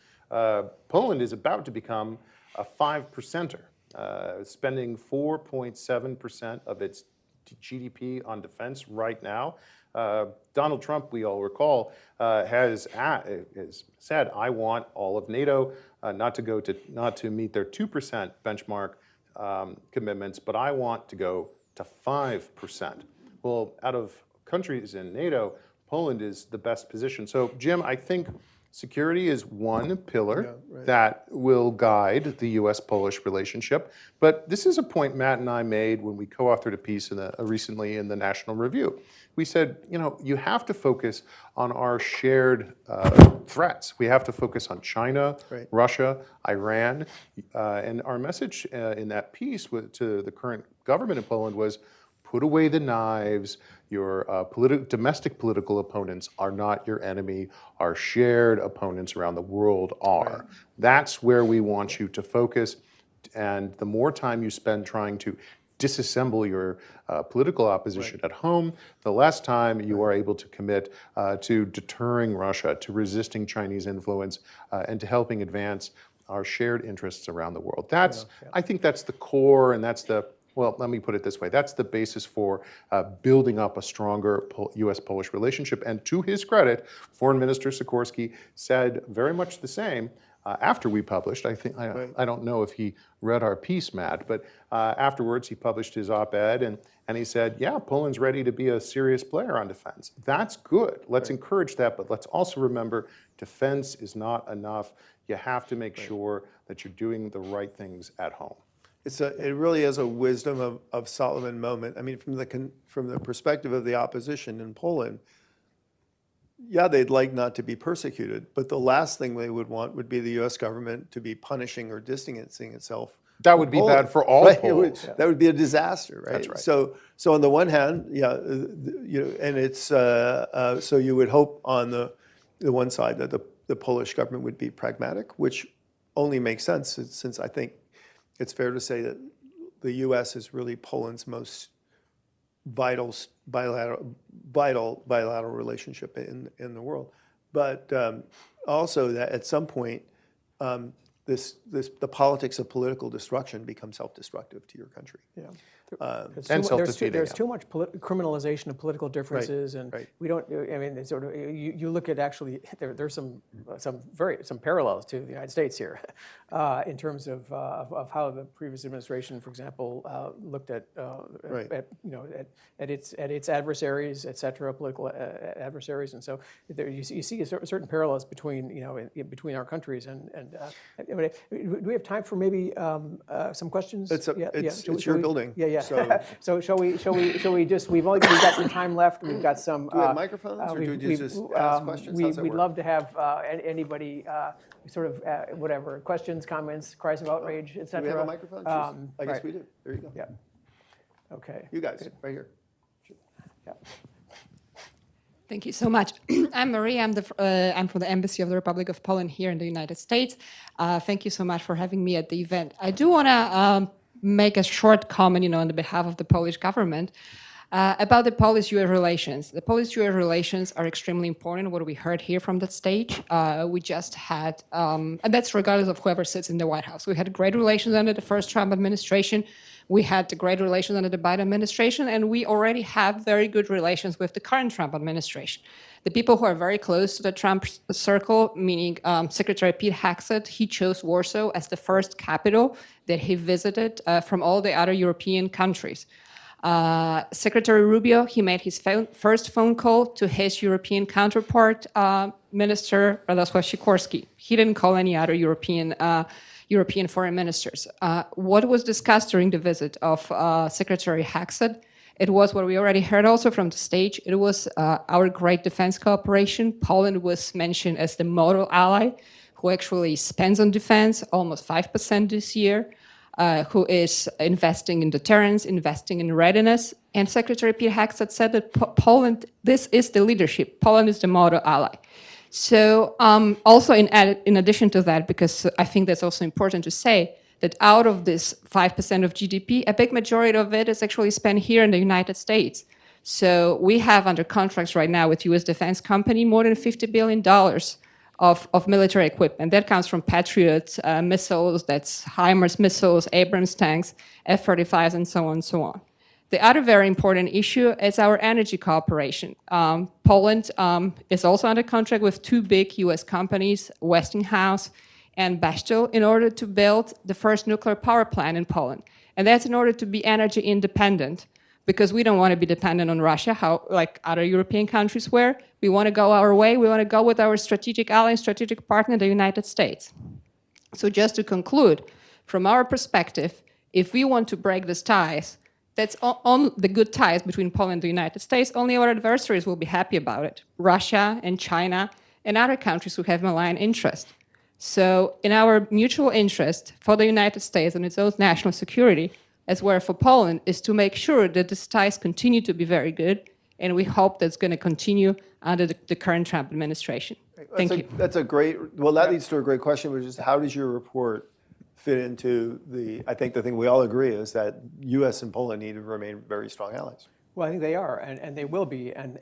Poland is about to become a 5%er, spending 4.7% of its GDP on defense right now. Donald Trump, we all recall, has said, "I want all of NATO not to meet their 2% benchmark commitments, but I want to go to 5%. Well, out of countries in NATO, Poland is the best position. So, Jim, I think security is one pillar that will guide the U.S.-Polish relationship. But this is a point Matt and I made when we co-authored a piece recently in the National Review. We said, you have to focus on our shared threats. We have to focus on China, Russia, Iran. And our message in that piece to the current government in Poland was, put away the knives. Your domestic political opponents are not your enemy. Our shared opponents around the world are. That's where we want you to focus. And the more time you spend trying to disassemble your political opposition at home, the less time you are able to commit to deterring Russia, to resisting Chinese influence, and to helping advance our shared interests around the world. I think that's the core, and that's the, well, let me put it this way, that's the basis for building up a stronger U.S.-Polish relationship. And to his credit, Foreign Minister Sikorski said very much the same after we published. I don't know if he read our piece, Matt, but afterwards he published his op-ed and he said, yeah, Poland's ready to be a serious player on defense. That's good. Let's encourage that, but let's also remember defense is not enough. You have to make sure that you're doing the right things at home. It really is a wisdom of Solomon moment. I mean, from the perspective of the opposition in Poland, yeah, they'd like not to be persecuted, but the last thing they would want would be the U.S. government to be punishing or distancing itself. That would be bad for all Poles. That would be a disaster, right? That's right. So on the one hand, yeah, and it's so you would hope on the one side that the Polish government would be pragmatic, which only makes sense since I think it's fair to say that the U.S. is really Poland's most vital bilateral relationship in the world, but also that at some point the politics of political destruction becomes self-destructive to your country. Yeah. And self-defeating. There's too much criminalization of political differences, and we don't. I mean, it's sort of you look at actually there's some parallels to the United States here, in terms of how the previous administration, for example, looked at its adversaries, et cetera, political adversaries, and so you see certain parallels between between our countries, and do we have time for maybe some questions? It's your building. Yeah. So shall we just, we've got some time left. We've got some. Do we have microphones, or do we just ask questions? We'd love to have anybody sort of whatever questions, comments, cries of outrage, etc. Do we have a microphone? I guess we do. There you go. Yeah. Okay. You guys, right here. Yeah. Thank you so much. I'm Marie. I'm from the Embassy of the Republic of Poland here in the United States. Thank you so much for having me at the event. I do want to make a short comment, on the behalf of the Polish government about the Polish-US relations. The Polish-US relations are extremely important, what we heard here from that stage. We just had, and that's regardless of whoever sits in the White House. We had great relations under the first Trump administration. We had great relations under the Biden administration, and we already have very good relations with the current Trump administration. The people who are very close to the Trump circle, meaning Secretary Pete Hegseth, he chose Warsaw as the first capital that he visited from all the other European countries. Secretary Rubio, he made his first phone call to his European counterpart, Minister Radoslaw Sikorski. He didn't call any other European foreign ministers. What was discussed during the visit of Secretary Hegseth? It was what we already heard also from the stage. It was our great defense cooperation. Poland was mentioned as the model ally who actually spends on defense almost 5% this year, who is investing in deterrence, investing in readiness. And Secretary Pete Hegseth said that Poland, this is the leadership. Poland is the model ally. So also in addition to that, because I think that's also important to say, that out of this 5% of GDP, a big majority of it is actually spent here in the United States. So we have under contracts right now with U.S. defense company more than $50 billion of military equipment. That comes from Patriot missiles, that's HIMARS missiles, Abrams tanks, F-35s, and so on and so on. The other very important issue is our energy cooperation. Poland is also under contract with two big U.S. companies, Westinghouse and Bechtel, in order to build the first nuclear power plant in Poland. And that's in order to be energy independent, because we don't want to be dependent on Russia, like other European countries were. We want to go our way. We want to go with our strategic ally and strategic partner, the United States. So just to conclude, from our perspective, if we want to break these ties, that's on the good ties between Poland and the United States, only our adversaries will be happy about it. Russia and China and other countries who have malign interest. So in our mutual interest for the United States and its own national security, as well for Poland, is to make sure that these ties continue to be very good, and we hope that's going to continue under the current Trump administration. Thank you. That's a great, well, that leads to a great question, which is how does your report fit into I think the thing we all agree is that U.S. and Poland need to remain very strong allies. Well, I think they are, and they will be, and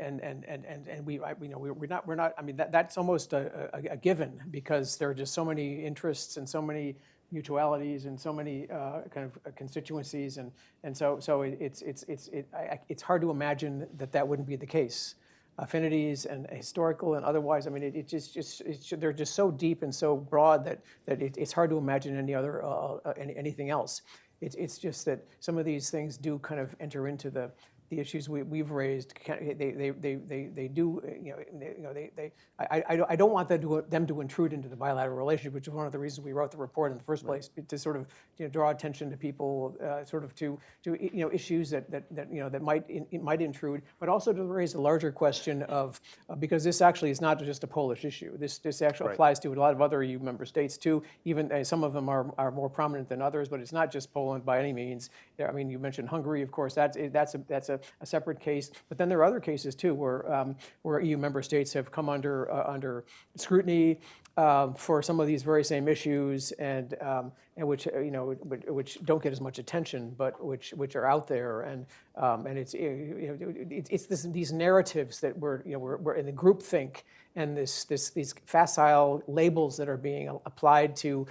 we're not. I mean, that's almost a given, because there are just so many interests and so many mutualities and so many kind of constituencies, and so it's hard to imagine that wouldn't be the case. Affinities and historical and otherwise. I mean, they're just so deep and so broad that it's hard to imagine anything else. It's just that some of these things do kind of enter into the issues we've raised. They do, I don't want them to intrude into the bilateral relationship, which is one of the reasons we wrote the report in the first place, to sort of draw attention to people, sort of to issues that might intrude, but also to raise a larger question of, because this actually is not just a Polish issue. This actually applies to a lot of other EU member states too. Even some of them are more prominent than others, but it's not just Poland by any means. I mean, you mentioned Hungary, of course. That's a separate case, but then there are other cases too where EU member states have come under scrutiny for some of these very same issues, and which which don't get as much attention, but which are out there, and it's these narratives that we're in the groupthink, and these facile labels that are being applied to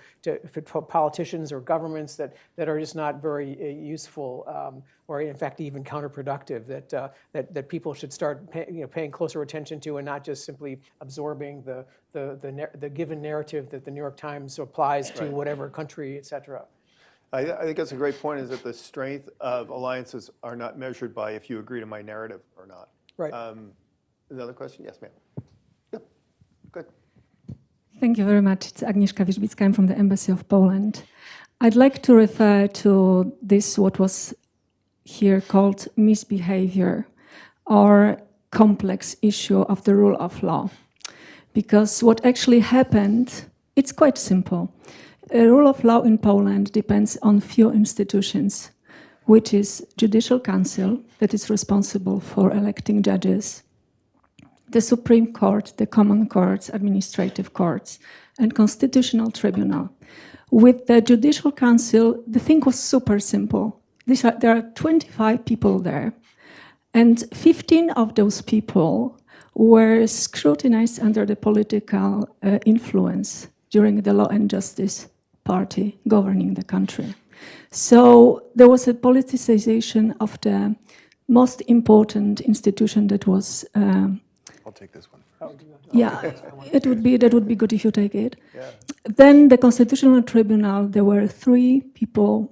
politicians or governments that are just not very useful, or in fact even counterproductive. That people should start paying closer attention to, and not just simply absorbing the given narrative that the New York Times applies to whatever country, etc. I think that's a great point, is that the strength of alliances are not measured by if you agree to my narrative or not. Right. Another question? Yes, ma'am. Yep. Good. Thank you very much. It's Agnieszka Wierzbicka. I'm from the Embassy of Poland. I'd like to refer to this, what was here called misbehavior, or complex issue of the rule of law. Because what actually happened, it's quite simple. A rule of law in Poland depends on few institutions, which is Judicial Council, that is responsible for electing judges, the Supreme Court, the Common Courts, Administrative Courts, and Constitutional Tribunal. With the Judicial Council, the thing was super simple. There are 25 people there, and 15 of those people were scrutinized under the political influence during the Law and Justice Party governing the country. So there was a politicization of the most important institution that was. I'll take this one. Yeah, that would be good if you take it. Yeah. Then the Constitutional Tribunal, there were 3 people,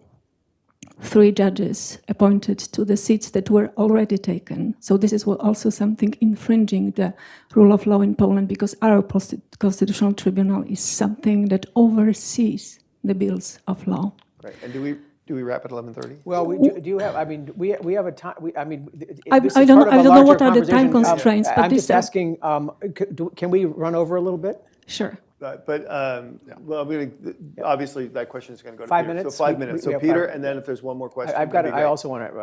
3 judges appointed to the seats that were already taken. So this is also something infringing the rule of law in Poland, because our Constitutional Tribunal is something that oversees the bills of law. Great. And do we wrap at 11:30? Well, do you have? I mean, we have a time. I don't know what are the time constraints, but I'm just asking. Can we run over a little bit? Sure. Well, I'm going to, obviously that question is going to go to 5 Peter. minutes? So 5 minutes. So Peter, and then if there's one more question. I've got it. I also want to.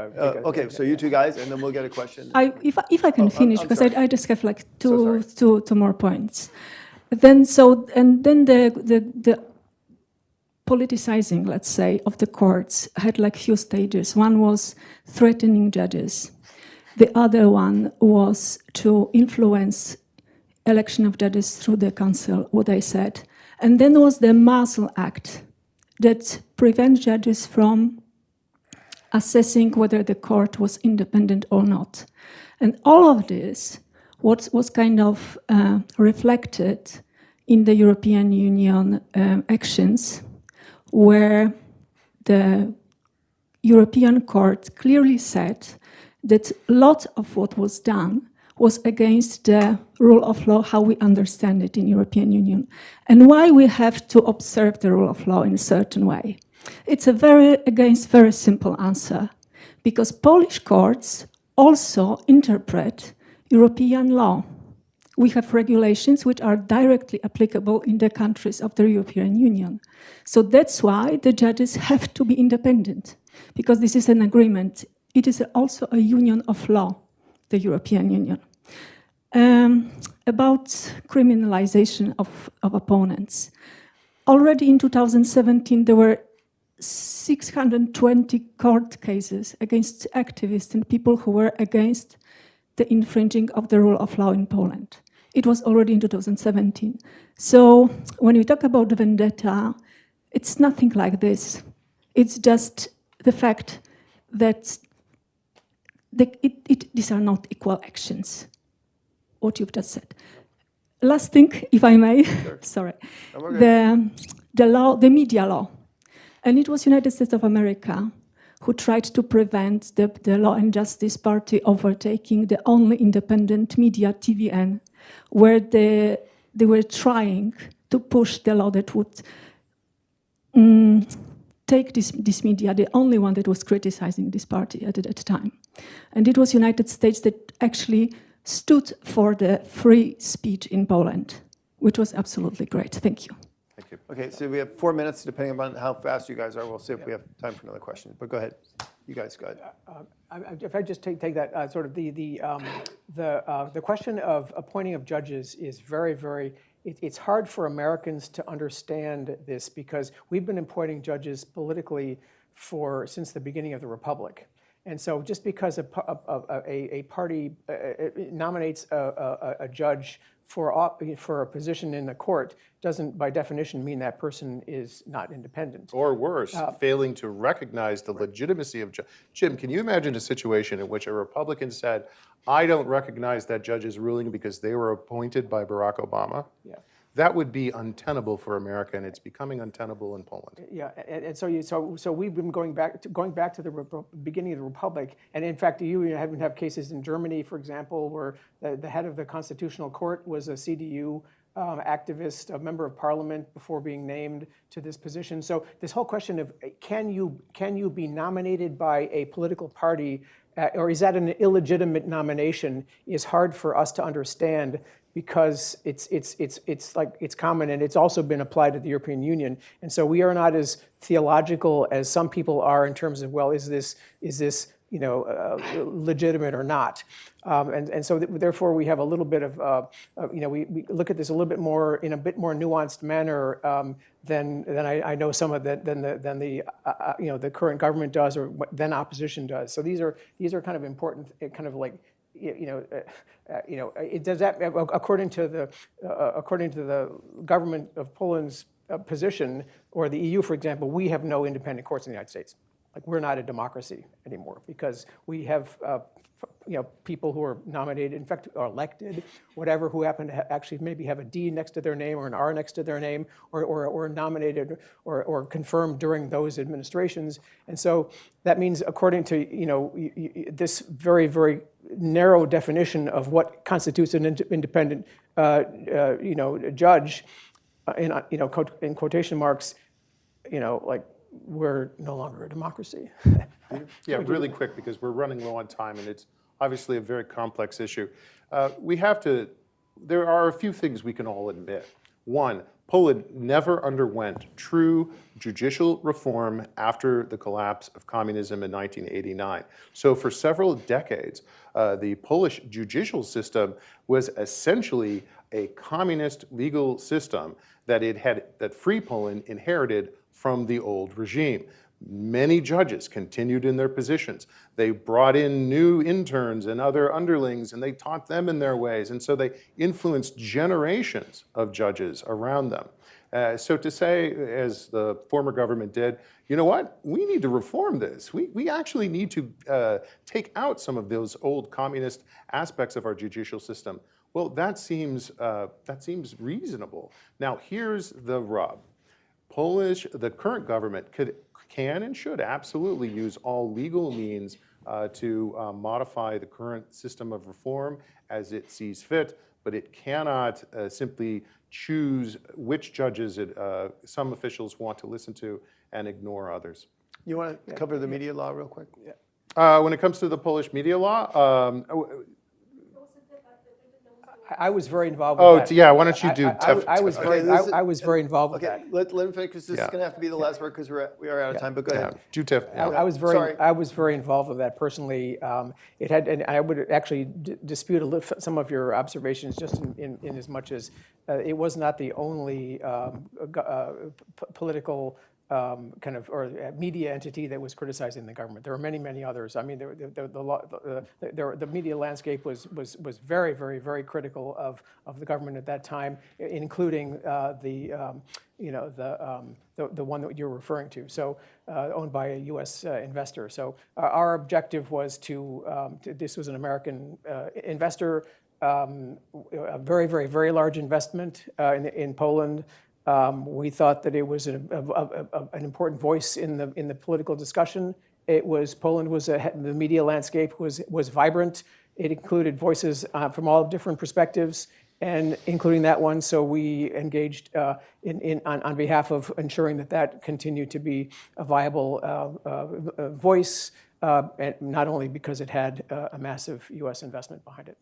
Okay, so you two guys, and then we'll get a question. If I can finish, I'm because sorry. I just have like two more points. Then the politicizing, let's say, of the courts had like few stages. One was threatening judges. The other one was to influence election of judges through the council, what I said. And then was the Muscle Act that prevents judges from assessing whether the court was independent or not. And all of this was kind of reflected in the European Union actions, where the European Court clearly said that a lot of what was done was against the rule of law, how we understand it in European Union, and why we have to observe the rule of law in a certain way. It's a very simple answer, because Polish courts also interpret European law. We have regulations which are directly applicable in the countries of the European Union. So that's why the judges have to be independent, because this is an agreement. It is also a union of law, the European Union. About criminalization of opponents. already in 2017, there were 620 court cases against activists and people who were against the infringing of the rule of law in Poland. It was already in 2017. So when we talk about the vendetta, it's nothing like this. It's just the fact that these are not equal actions, what you've just said. Last thing, if I may, sorry, the media law. And it was United States of America who tried to prevent the Law and Justice Party overtaking the only independent media, TVN, where they were trying to push the law that would take this media, the only one that was criticizing this party at that time. And it was United States that actually stood for the free speech in Poland, which was absolutely great. Thank you. Thank you. Okay, so we have 4 minutes, depending on how fast you guys are. We'll see if we have time for another question. But go ahead. You guys go ahead. If I just take that sort of the question of appointing of judges is very, it's hard for Americans to understand this because we've been appointing judges politically since the beginning of the Republic. And so just because a party nominates a judge for a position in the court doesn't, by definition, mean that person is not independent. Or worse, failing to recognize the legitimacy of Jim, can you imagine a situation in which a Republican said, I don't recognize that judge's ruling because they were appointed by Barack Obama? Yeah. That would be untenable for America, and it's becoming untenable in Poland. Yeah, and so we've been going back to the beginning of the Republic, and in fact, you have cases in Germany, for example, where the head of the Constitutional Court was a CDU activist, a member of Parliament before being named to this position. So this whole question of can you be nominated by a political party, or is that an illegitimate nomination, is hard for us to understand. Because it's common, and it's also been applied to the European Union, and so we are not as theological as some people are in terms of, well, is this legitimate or not, and so therefore we have a little bit of we look at this a little bit more in a bit more nuanced manner than I know some of than the current government does or than opposition does. So these are kind of important, kind of like. It does that according to the government of Poland's position, or the EU, for example. We have no independent courts in the United States. Like, we're not a democracy anymore because we have people who are nominated, in fact, are elected, whatever, who happen to actually maybe have a D next to their name or an R next to their name, or nominated or confirmed during those administrations. And so that means, according to this very, very narrow definition of what constitutes an independent judge, in quotation marks, like, we're no longer a democracy. Yeah, really quick, because we're running low on time, and it's obviously a very complex issue. There are a few things we can all admit. One, Poland never underwent true judicial reform after the collapse of communism in 1989. So for several decades, the Polish judicial system was essentially a communist legal system that Free Poland inherited from the old regime. Many judges continued in their positions. They brought in new interns and other underlings, and they taught them in their ways. And so they influenced generations of judges around them. So to say, as the former government did, you know what, we need to reform this. We actually need to take out some of those old communist aspects of our judicial system. Well, that seems reasonable. Now, here's the rub. The current government can and should absolutely use all legal means to modify the current system of reform as it sees fit, but it cannot simply choose which judges some officials want to listen to and ignore others. You want to cover the media law real quick? Yeah. When it comes to the Polish media law, I was very involved with that. Oh, yeah, why don't you do I was very involved with Okay, that. let him finish, because this is going to have to be the last word, because we are out of time, but go ahead. Do TIF. I was Sorry. very involved with that personally. It had, and I would actually dispute some of your observations, just in as much as it was not the only political kind of or media entity that was criticizing the government. There were many others. I mean, the media landscape was very critical of the government at that time, including the one that you're referring to. So owned by a U.S. investor. So our objective was this was an American investor, a very large investment in Poland. We thought that it was an important voice in the political discussion. Poland was the media landscape was vibrant. It included voices from all different perspectives, and including that one. So we engaged on behalf of ensuring that continued to be a viable voice, and not only because it had a massive U.S. investment behind it.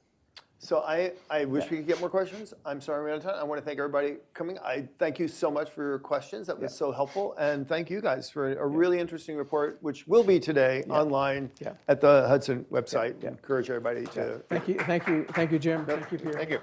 So I wish we could get more questions. I'm sorry we're out of time. I want to thank everybody coming. I thank you so much for your questions. That was so helpful. And thank you guys for a really interesting report, which will be today online at the Hudson website. Encourage everybody to. Thank you, Jim. Thank you, Peter. Thank you.